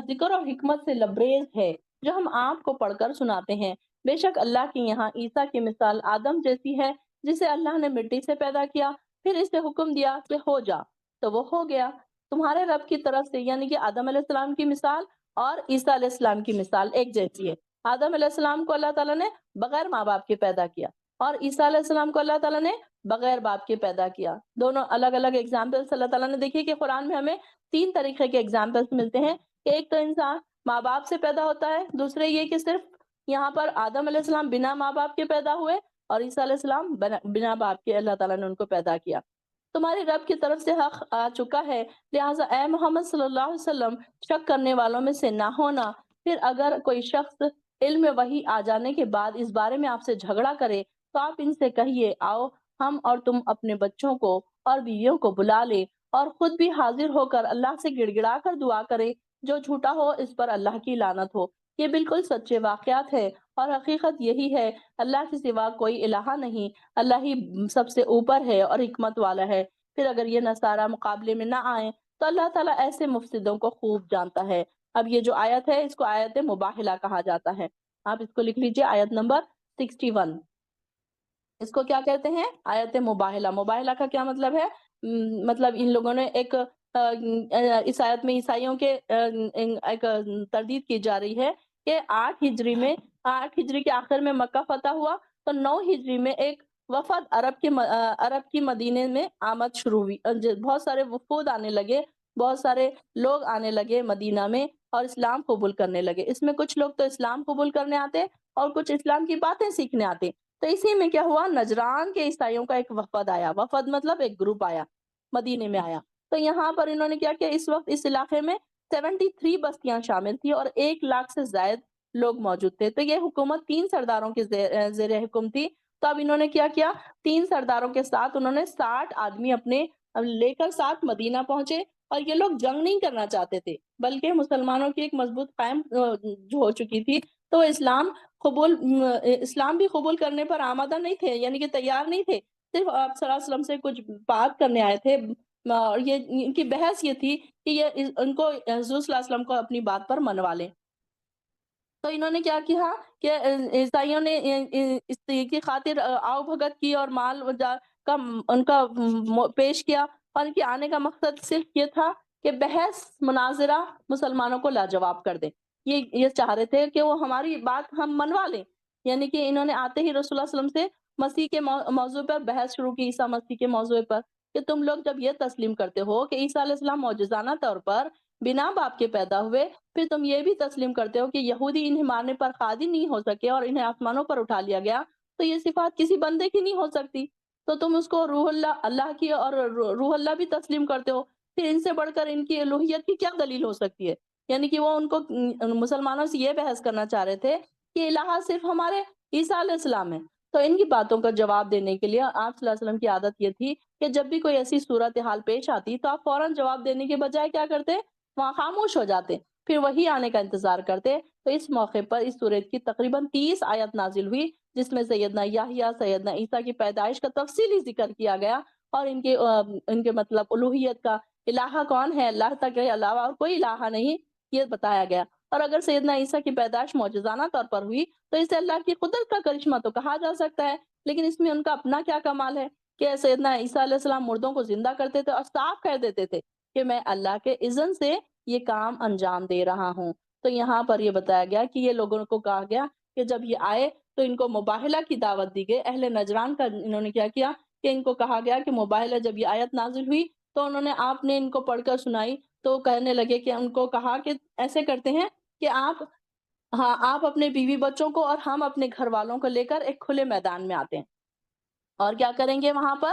ذکر اور حکمت سے لبریز ہے جو ہم آپ کو پڑھ کر سناتے ہیں۔ بے شک اللہ کی یہاں عیسیٰ کی مثال آدم جیسی ہے جسے اللہ نے مٹی سے پیدا کیا، پھر اسے حکم دیا کہ ہو جا تو وہ ہو گیا۔ تمہارے رب کی طرف سے یعنی کہ آدم علیہ السلام کی مثال اور عیسیٰ علیہ السلام کی مثال ایک جیسی ہے۔ آدم علیہ السلام کو اللہ تعالیٰ نے بغیر ماں باپ کے پیدا کیا اور عیسیٰ علیہ السلام کو اللہ تعالیٰ نے بغیر باپ کے پیدا کیا۔ دونوں الگ الگ ایگزامپلس اللہ تعالیٰ نے دیکھی کہ قرآن میں ہمیں 3 طریقے کے ایگزامپلس ملتے ہیں کہ ایک تو انسان ماں باپ سے پیدا ہوتا ہے، دوسرے یہ کہ صرف یہاں پر آدم علیہ السلام بنا ماں باپ کے پیدا ہوئے اور عیسیٰ علیہ السلام بنا باپ کے اللہ تعالیٰ نے ان کو پیدا کیا۔ تمہارے رب کی طرف سے حق آ چکا ہے، لہٰذا اے محمد صلی اللہ علیہ وسلم شک کرنے والوں میں سے نہ ہونا۔ پھر اگر کوئی شخص علم وحی آ جانے کے بعد اس بارے میں آپ سے جھگڑا کرے تو آپ ان سے کہیے آؤ ہم اور تم اپنے بچوں کو اور بیویوں کو بلا لیں اور خود بھی حاضر ہو کر اللہ سے گڑ گڑا کر دعا کرے، جو جھوٹا ہو اس پر اللہ کی لعنت ہو۔ یہ بالکل سچے واقعات ہے اور حقیقت یہی ہے اللہ کے سوا کوئی الہ نہیں، اللہ ہی سب سے اوپر ہے اور حکمت والا ہے۔ پھر اگر یہ نصارہ مقابلے میں نہ آئیں تو اللہ تعالیٰ ایسے مفسدوں کو خوب جانتا ہے۔ اب یہ جو آیت ہے اس کو آیت مباہلہ کہا جاتا ہے۔ آپ اس کو لکھ لیجئے، آیت نمبر 61۔ اس کو کیا کہتے ہیں؟ آیت مباہلہ۔ مباہلہ کا کیا مطلب ہے؟ مطلب ان لوگوں نے ایک اس آیت میں عیسائیوں کے ایک تردید کی جا رہی ہے کہ 8 ہجری کے آخر میں مکہ فتح ہوا تو 9 ہجری میں ایک وفد عرب کی مدینے میں آمد شروع ہوئی۔ بہت سارے وفود آنے لگے، بہت سارے لوگ آنے لگے مدینہ میں اور اسلام قبول کرنے لگے۔ اس میں کچھ لوگ تو اسلام قبول کرنے آتے اور کچھ اسلام کی باتیں سیکھنے آتے۔ تو اسی میں کیا ہوا، نجران کے عیسائیوں کا ایک وفد آیا، وفد مطلب ایک گروپ آیا، مدینے میں آیا۔ تو یہاں پر انہوں نے کیا کہ اس وقت اس علاقے میں 73 بستیاں شامل تھی اور 1 لاکھ سے زائد لوگ موجود تھے۔ تو یہ حکومت 3 سرداروں کے زیر حکم تھی۔ تو اب انہوں نے کیا 3 سرداروں کے ساتھ انہوں نے 60 آدمی اپنے لے کر ساتھ مدینہ پہنچے اور یہ لوگ جنگ نہیں کرنا چاہتے تھے بلکہ مسلمانوں کی ایک مضبوط قائم جو ہو چکی تھی تو اسلام بھی قبول کرنے پر آمادہ نہیں تھے، یعنی کہ تیار نہیں تھے، صرف آپ صلی اللہ علیہ وسلم سے کچھ بات کرنے آئے تھے اور یہ ان کی بحث یہ تھی کہ یہ ان کو حضور صلی اللہ علیہ وسلم کو اپنی بات پر منوا لیں۔ تو انہوں نے کیا کیا کہ عیسائیوں نے اس کی خاطر آؤ بھگت کی اور مال کا ان کا پیش کیا اور ان کے آنے کا مقصد صرف یہ تھا کہ بحث مناظرہ مسلمانوں کو لاجواب کر دیں۔ یہ چاہ رہے تھے کہ وہ ہماری بات ہم منوا لیں، یعنی کہ انہوں نے آتے ہی رسول اللہ صلی اللہ علیہ وسلم سے مسیح کے موضوع پر بحث شروع کی، عیسیٰ مسیح کے موضوع پر کہ تم لوگ جب یہ تسلیم کرتے ہو کہ عیسیٰ علیہ السلام معجزانہ طور پر بنا باپ کے پیدا ہوئے، پھر تم یہ بھی تسلیم کرتے ہو کہ یہودی انہیں مارنے پر قادر نہیں ہو سکے اور انہیں آسمانوں پر اٹھا لیا گیا، تو یہ صفات کسی بندے کی نہیں ہو سکتی، تو تم اس کو روح اللہ کی اور روح اللہ بھی تسلیم کرتے ہو، پھر ان سے بڑھ کر ان کی الوہیت کی کیا دلیل ہو سکتی ہے؟ یعنی کہ وہ ان کو مسلمانوں سے یہ بحث کرنا چاہ رہے تھے کہ الہ صرف ہمارے عیسیٰ علیہ السلام ہے۔ تو ان کی باتوں کا جواب دینے کے لیے آپ صلی اللہ علیہ وسلم کی عادت یہ تھی کہ جب بھی کوئی ایسی صورتحال پیش آتی تو آپ فوراً جواب دینے کے بجائے کیا کرتے؟ وہاں خاموش ہو جاتے، پھر وہی آنے کا انتظار کرتے۔ تو اس موقع پر اس سورت کی تقریباً 30 آیت نازل ہوئی جس میں سیدنا یحییٰ، سیدنا عیسیٰ کی پیدائش کا تفصیلی ذکر کیا گیا اور ان کے مطلب الوہیت کا، الہ کون ہے، اللہ تک کے علاوہ اور کوئی الہ نہیں، یہ بتایا گیا۔ اور اگر سیدنا عیسیٰ کی پیدائش معجزانہ طور پر ہوئی تو اسے اللہ کی قدرت کا کرشمہ تو کہا جا سکتا ہے، لیکن اس میں ان کا اپنا کیا کمال ہے کہ سیدنا عیسیٰ علیہ السلام مردوں کو زندہ کرتے تھے اور صاف کہہ دیتے تھے کہ میں اللہ کے اذن سے یہ کام انجام دے رہا ہوں۔ تو یہاں پر یہ بتایا گیا کہ یہ لوگوں کو کہا گیا کہ جب یہ آئے تو ان کو مباہلہ کی دعوت دی گئی۔ اہل نجران کا انہوں نے کیا کیا کہ ان کو کہا گیا کہ مباہلہ، جب یہ آیت نازل ہوئی تو آپ نے ان کو پڑھ کر سنائی تو کہنے لگے کہ ان کو کہا کہ ایسے کرتے ہیں کہ آپ اپنے بیوی بچوں کو اور ہم اپنے گھر والوں کو لے کر ایک کھلے میدان میں آتے ہیں اور کیا کریں گے وہاں پر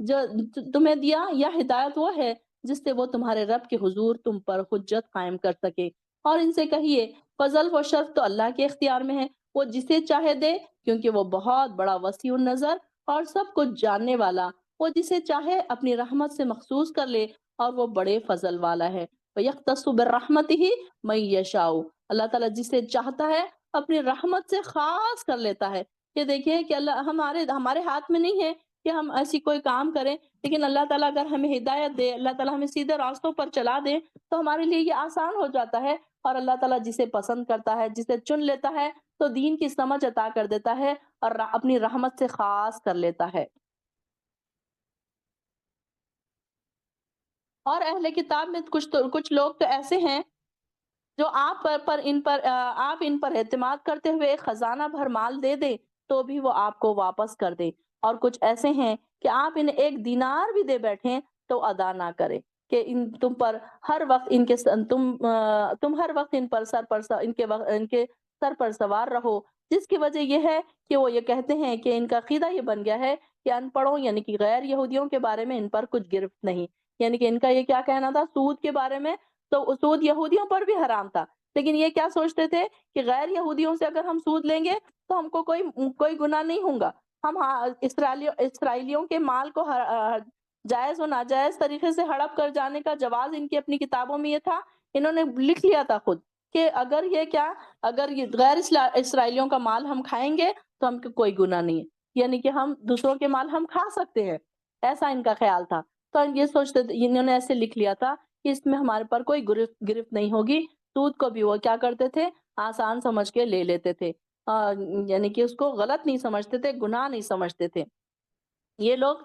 جو تمہیں دیا، یا ہدایت وہ ہے جس سے وہ تمہارے رب کے حضور تم پر حجت قائم کر سکے؟ اور ان سے کہیے فضل و شرف تو اللہ کے اختیار میں ہے، وہ جسے چاہے دے، کیونکہ وہ بہت بڑا وسیع النظر اور سب کچھ جاننے والا، وہ جسے چاہے اپنی رحمت سے مخصوص کر لے، اور وہ بڑے فضل والا ہے۔ وَيَخْتَصُّ بِرَحْمَتِهِ مَن يَشَاءُ، اللہ تعالیٰ جسے چاہتا ہے اپنی رحمت سے خاص کر لیتا ہے۔ یہ دیکھیے کہ اللہ ہمارے ہاتھ میں نہیں ہے کہ ہم ایسی کوئی کام کریں، لیکن اللہ تعالیٰ اگر ہمیں ہدایت دے، اللہ تعالیٰ ہمیں سیدھے راستوں پر چلا دے، تو ہمارے لیے یہ آسان ہو جاتا ہے۔ اور اللہ تعالیٰ جسے پسند کرتا ہے، جسے چن لیتا ہے، تو دین کی سمجھ عطا کر دیتا ہے اور اپنی رحمت سے خاص کر لیتا ہے۔ اور اہل کتاب میں کچھ لوگ تو ایسے ہیں جو آپ ان پر اعتماد کرتے ہوئے ایک خزانہ بھر مال دے دیں تو بھی وہ آپ کو واپس کر دیں، اور کچھ ایسے ہیں کہ آپ انہیں ایک دینار بھی دے بیٹھیں تو ادا نہ کریں، کہ تم پر ہر وقت تم ہر وقت ان کے سر پر سوار رہو، جس کی وجہ یہ ہے کہ وہ یہ کہتے ہیں کہ ان کا عقیدہ یہ بن گیا ہے کہ ان پڑھوں یعنی کہ غیر یہودیوں کے بارے میں ان پر کچھ گرفت نہیں، یعنی کہ ان کا یہ کیا کہنا تھا سود کے بارے میں، تو سود یہودیوں پر بھی حرام تھا، لیکن یہ کیا سوچتے تھے کہ غیر یہودیوں سے اگر ہم سود لیں گے تو ہم کو کوئی گناہ نہیں ہوگا، ہم اسرائیلیوں کے مال کو جائز و ناجائز طریقے سے ہڑپ کر جانے کا جواز ان کی اپنی کتابوں میں یہ تھا، انہوں نے لکھ لیا تھا خود کہ اگر یہ غیر اسرائیلیوں کا مال ہم کھائیں گے تو ہم کو کوئی گناہ نہیں ہے، یعنی کہ ہم دوسروں کے مال ہم کھا سکتے ہیں، ایسا ان کا خیال تھا۔ تو یہ سوچتے تھے، انہوں نے ایسے لکھ لیا تھا کہ اس میں ہمارے پر کوئی گرفت نہیں ہوگی، سود کو بھی وہ کیا کرتے تھے آسان سمجھ کے لے لیتے تھے، یعنی کہ اس کو غلط نہیں سمجھتے تھے، گناہ نہیں سمجھتے تھے۔ یہ لوگ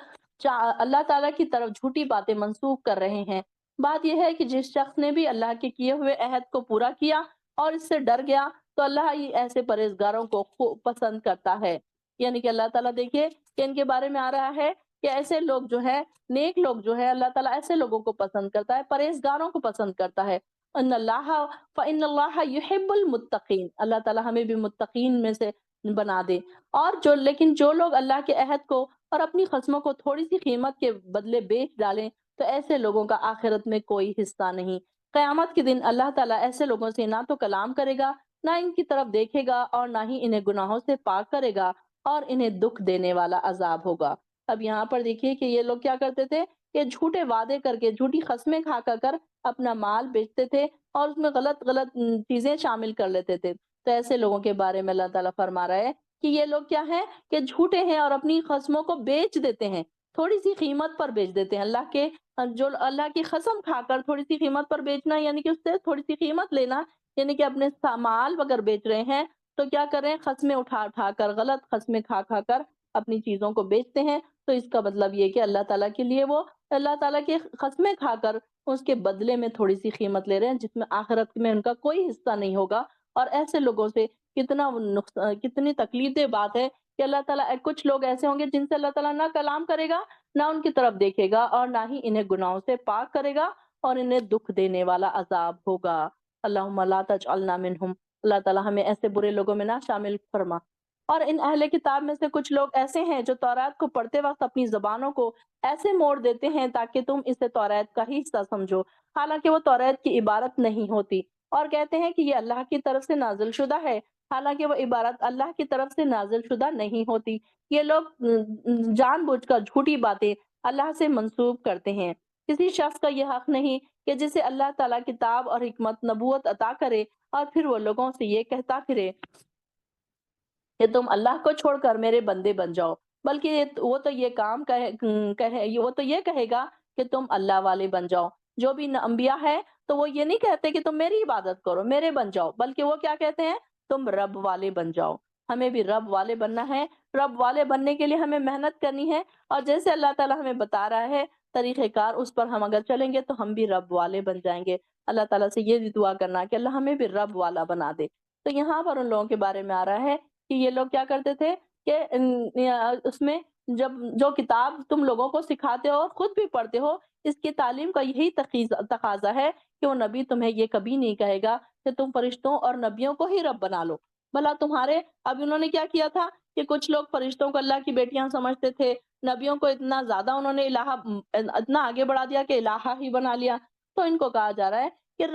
اللہ تعالیٰ کی طرف جھوٹی باتیں منسوخ کر رہے ہیں۔ بات یہ ہے کہ جس شخص نے بھی اللہ کے کیے ہوئے عہد کو پورا کیا اور اس سے ڈر گیا تو اللہ ہی ایسے پرہیزگاروں کو خوب پسند کرتا ہے، یعنی کہ اللہ تعالیٰ دیکھیے کہ ان کے بارے میں آ رہا ہے کہ ایسے لوگ جو ہے نیک لوگ جو ہے اللہ تعالیٰ ایسے لوگوں کو پسند کرتا ہے، پرہیزگاروں کو پسند کرتا ہے۔ ان اللہ فإن اللہ يحب المتقین، اللہ تعالیٰ ہمیں بھی متقین میں سے بنا دے۔ اور لیکن جو لوگ اللہ کے عہد کو اور اپنی قسموں کو تھوڑی سی قیمت کے بدلے بیچ ڈالیں تو ایسے لوگوں کا آخرت میں کوئی حصہ نہیں۔ قیامت کے دن اللہ تعالیٰ ایسے لوگوں سے نہ تو کلام کرے گا، نہ ان کی طرف دیکھے گا، اور نہ ہی انہیں گناہوں سے پاک کرے گا، اور انہیں دکھ دینے والا عذاب ہوگا۔ اب یہاں پر دیکھیے کہ یہ لوگ کیا کرتے تھے کہ جھوٹے وعدے کر کے، جھوٹی قسمیں کھا کر اپنا مال بیچتے تھے اور اس میں غلط غلط چیزیں شامل کر لیتے تھے۔ تو ایسے لوگوں کے بارے میں اللہ تعالیٰ فرما رہا ہے کہ یہ لوگ کیا ہیں کہ جھوٹے ہیں اور اپنی قسموں کو بیچ دیتے ہیں، تھوڑی سی قیمت پر بیچ دیتے ہیں۔ اللہ کی قسم کھا کر تھوڑی سی قیمت پر بیچنا، یعنی کہ اس سے تھوڑی سی قیمت لینا، یعنی کہ اپنے مال اگر بیچ رہے ہیں تو کیا کریں قسمیں اٹھا کر، غلط قسمیں کھا کر اپنی چیزوں کو بیچتے ہیں۔ تو اس کا مطلب یہ کہ اللہ تعالیٰ کے لیے وہ اللہ تعالیٰ کی قسمیں کھا کر اس کے بدلے میں تھوڑی سی قیمت لے رہے ہیں، جس میں آخرت میں ان کا کوئی حصہ نہیں ہوگا۔ اور ایسے لوگوں سے کتنی تکلیف دہ بات ہے کہ اللہ تعالیٰ کچھ لوگ ایسے ہوں گے جن سے اللہ تعالیٰ نہ کلام کرے گا، نہ ان کی طرف دیکھے گا، اور نہ ہی انہیں گناہوں سے پاک کرے گا، اور انہیں دکھ دینے والا عذاب ہوگا۔ اللہم لا تجعلنا منہم، اللہ تعالیٰ ہمیں ایسے برے لوگوں میں نہ شامل فرما۔ اور ان اہل کتاب میں سے کچھ لوگ ایسے ہیں جو تورات کو پڑھتے وقت اپنی زبانوں کو ایسے موڑ دیتے ہیں تاکہ تم اسے تورات کا ہی حصہ سمجھو، حالانکہ وہ تورات کی عبارت نہیں ہوتی، اور کہتے ہیں کہ یہ اللہ کی طرف سے نازل شدہ ہے، حالانکہ وہ عبارت اللہ کی طرف سے نازل شدہ نہیں ہوتی۔ یہ لوگ جان بوجھ کر جھوٹی باتیں اللہ سے منسوب کرتے ہیں۔ کسی شخص کا یہ حق نہیں کہ جسے اللہ تعالیٰ کتاب اور حکمت نبوت عطا کرے اور پھر وہ لوگوں سے یہ کہتا پھرے کہ تم اللہ کو چھوڑ کر میرے بندے بن جاؤ، بلکہ وہ تو یہ کہے گا کہ تم اللہ والے بن جاؤ۔ جو بھی انبیاء ہے تو وہ یہ نہیں کہتے کہ تم میری عبادت کرو، میرے بن جاؤ، بلکہ وہ کیا کہتے ہیں تم رب والے بن جاؤ۔ ہمیں بھی رب والے بننا ہے، رب والے بننے کے لیے ہمیں محنت کرنی ہے، اور جیسے اللہ تعالیٰ ہمیں بتا رہا ہے طریقہ کار، اس پر ہم اگر چلیں گے تو ہم بھی رب والے بن جائیں گے۔ اللہ تعالیٰ سے یہ بھی دعا کرنا کہ اللہ ہمیں بھی رب والا بنا دے۔ تو یہاں پر ان لوگوں کے بارے میں آ رہا ہے کہ یہ لوگ کیا کرتے تھے کہ اس میں جو کتاب تم لوگوں کو سکھاتے ہو اور خود بھی پڑھتے ہو، اس کی تعلیم کا یہی تقاضا ہے کہ وہ نبی تمہیں یہ کبھی نہیں کہے گا کہ تم فرشتوں اور نبیوں کو ہی رب بنا لو۔ بھلا اب انہوں نے کیا کیا تھا کہ کچھ لوگ فرشتوں کو اللہ کی بیٹیاں سمجھتے تھے، نبیوں کو اتنا زیادہ انہوں نے اتنا آگے بڑھا دیا کہ الہہ ہی بنا لیا، تو ان کو کہا جا رہا ہے کہ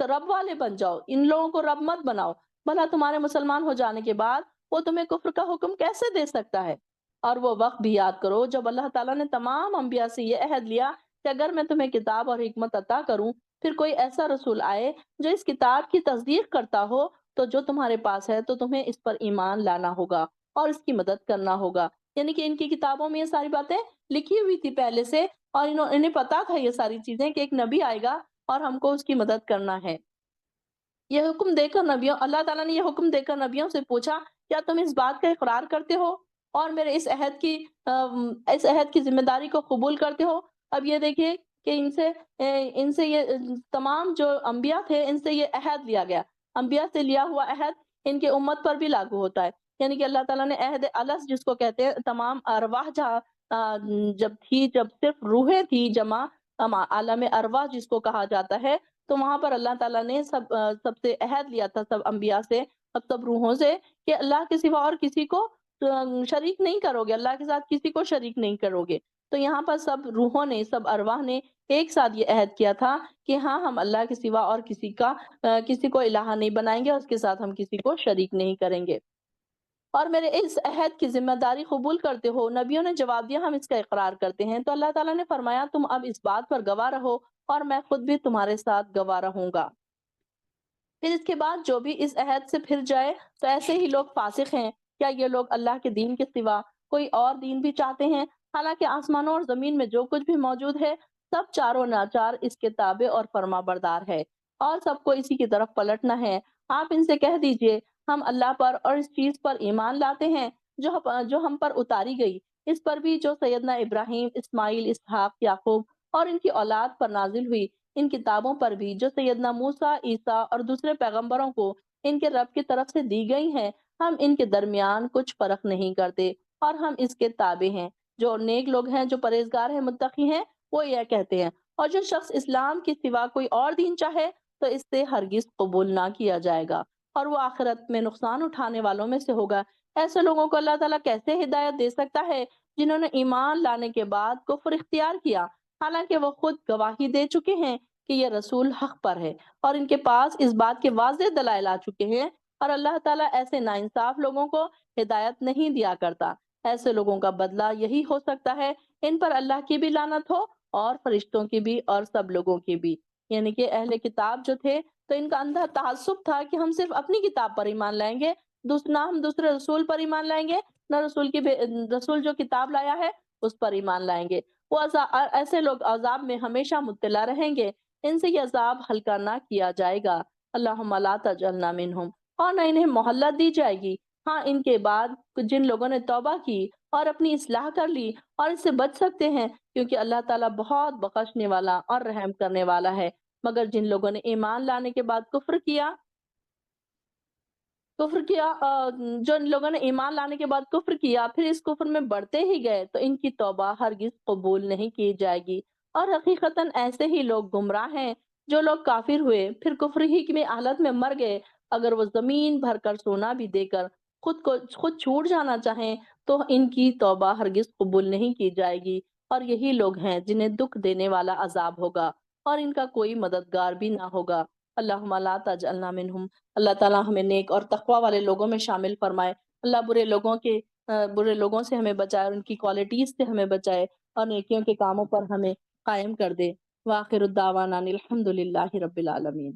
رب والے بن جاؤ، ان لوگوں کو رب مت بناؤ، بھلا تمہارے مسلمان ہو جانے کے بعد وہ تمہیں کفر کا حکم کیسے دے سکتا ہے؟ اور وہ وقت بھی یاد کرو جب اللہ تعالیٰ نے تمام انبیاء سے یہ عہد لیا کہ اگر میں تمہیں کتاب اور حکمت عطا کروں، پھر کوئی ایسا رسول آئے جو اس کتاب کی تصدیق کرتا ہو، تو جو تمہارے پاس ہے تو تمہیں اس پر ایمان لانا ہوگا اور اس کی مدد کرنا ہوگا۔ یعنی کہ ان کی کتابوں میں یہ ساری باتیں لکھی ہوئی تھی پہلے سے، اور انہیں پتا تھا یہ ساری چیزیں کہ ایک نبی آئے گا اور ہم کو اس کی مدد کرنا ہے۔ یہ حکم دے کر نبیوں اللہ تعالیٰ نے یہ حکم دے کر نبیوں سے پوچھا، کیا تم اس بات کا اقرار کرتے ہو اور میرے اس عہد کی ذمہ داری کو قبول کرتے ہو؟ اب یہ دیکھیے کہ ان سے یہ تمام جو انبیاء تھے ان سے یہ عہد لیا گیا، انبیاء سے لیا ہوا عہد ان کے امت پر بھی لاگو ہوتا ہے۔ یعنی کہ اللہ تعالیٰ نے عہد الست جس کو کہتے ہیں، تمام ارواح جہاں جب صرف روحیں تھی جمع، عالم ارواح جس کو کہا جاتا ہے، تو وہاں پر اللہ تعالیٰ نے سب سے عہد لیا تھا، سب انبیاء سے اور سب روحوں سے، کہ اللہ کے سوا اور کسی کو شریک نہیں کرو گے، اللہ کے ساتھ کسی کو شریک نہیں کرو گے۔ تو یہاں پر سب روحوں نے، سب ارواح نے ایک ساتھ یہ عہد کیا تھا کہ ہاں، ہم اللہ کے سوا اور کسی کو الہ نہیں بنائیں گے اور اس کے ساتھ ہم کسی کو شریک نہیں کریں گے، اور میرے اس عہد کی ذمہ داری قبول کرتے ہو؟ نبیوں نے جواب دیا، ہم اس کا اقرار کرتے ہیں۔ تو اللہ تعالیٰ نے فرمایا، تم اب اس بات پر گواہ رہو اور میں خود بھی تمہارے ساتھ گواہ رہوں گا۔ پھر اس کے بعد جو بھی اس عہد سے پھر جائے تو ایسے ہی لوگ فاسق ہیں۔ کیا یہ لوگ اللہ کے دین کے سوا کوئی اور دین بھی چاہتے ہیں؟ حالانکہ آسمانوں اور زمین میں جو کچھ بھی موجود ہے، سب چاروں ناچار اس کے تابع اور فرما بردار ہے، اور سب کو اسی کی طرف پلٹنا ہے۔ آپ ان سے کہہ دیجئے، ہم اللہ پر اور اس چیز پر ایمان لاتے ہیں جو ہم پر اتاری گئی، اس پر بھی جو سیدنا ابراہیم، اسماعیل، اسحاق، یعقوب اور ان کی اولاد پر نازل ہوئی، ان کتابوں پر بھی جو سیدنا موسیٰ، عیسیٰ اور دوسرے پیغمبروں کو ان کے رب کی طرف سے دی گئی ہیں، ہم ان کے درمیان کچھ فرق نہیں کرتے اور ہم اس کے تابع ہیں۔ جو نیک لوگ ہیں، جو پرہیزگار ہیں، متقی ہیں، وہ یہ کہتے ہیں، اور جو شخص اسلام کے سوا کوئی اور دین چاہے تو اس سے ہرگز قبول نہ کیا جائے گا، اور وہ آخرت میں نقصان اٹھانے والوں میں سے ہوگا۔ ایسے لوگوں کو اللہ تعالیٰ کیسے ہدایت دے سکتا ہے جنہوں نے ایمان لانے کے بعد کفر اختیار کیا، حالانکہ وہ خود گواہی دے چکے ہیں کہ یہ رسول حق پر ہے اور ان کے پاس اس بات کے واضح دلائل آ چکے ہیں، اور اللہ تعالیٰ ایسے ناانصاف لوگوں کو ہدایت نہیں دیا کرتا۔ ایسے لوگوں کا بدلہ یہی ہو سکتا ہے، ان پر اللہ کی بھی لعنت ہو اور فرشتوں کی بھی اور سب لوگوں کی بھی۔ یعنی کہ اہل کتاب جو تھے تو ان کا اندھا تعصب تھا کہ ہم صرف اپنی کتاب پر ایمان لائیں گے، نہ ہم دوسرے رسول پر ایمان لائیں گے، نہ رسول جو کتاب لایا ہے اس پر ایمان لائیں گے۔ ایسے لوگ عذاب میں ہمیشہ مبتلا رہیں گے، ان سے یہ عذاب ہلکا نہ کیا جائے گا۔ اللہم لا تجعلنا منہم، اور نہ انہیں مہلت دی جائے گی۔ ہاں، ان کے بعد جن لوگوں نے توبہ کی اور اپنی اصلاح کر لی اور اس سے بچ سکتے ہیں، کیونکہ اللہ تعالیٰ بہت بخشنے والا اور رحم کرنے والا ہے۔ مگر جن لوگوں نے ایمان لانے کے بعد جو لوگوں نے ایمان لانے کے بعد کفر کیا، پھر اس کفر میں بڑھتے ہی گئے، تو ان کی توبہ ہرگز قبول نہیں کی جائے گی، اور حقیقتاً ایسے ہی لوگ گمراہ ہیں۔ جو لوگ کافر ہوئے پھر کفر ہی میں حالت میں مر گئے، اگر وہ زمین بھر کر سونا بھی دے کر خود چھوٹ جانا چاہیں تو ان کی توبہ ہرگز قبول نہیں کی جائے گی، اور یہی لوگ ہیں جنہیں دکھ دینے والا عذاب ہوگا اور ان کا کوئی مددگار بھی نہ ہوگا۔ اللہم لا تجعلنا منہم، اللہ تعالیٰ ہمیں نیک اور تقوی والے لوگوں میں شامل فرمائے۔ اللہ برے لوگوں سے ہمیں بچائے اور ان کی کوالٹیز سے ہمیں بچائے، اور نیکیوں کے کاموں پر ہمیں قائم کر دے۔ وآخر الدعوانا الحمد للہ رب العالمین۔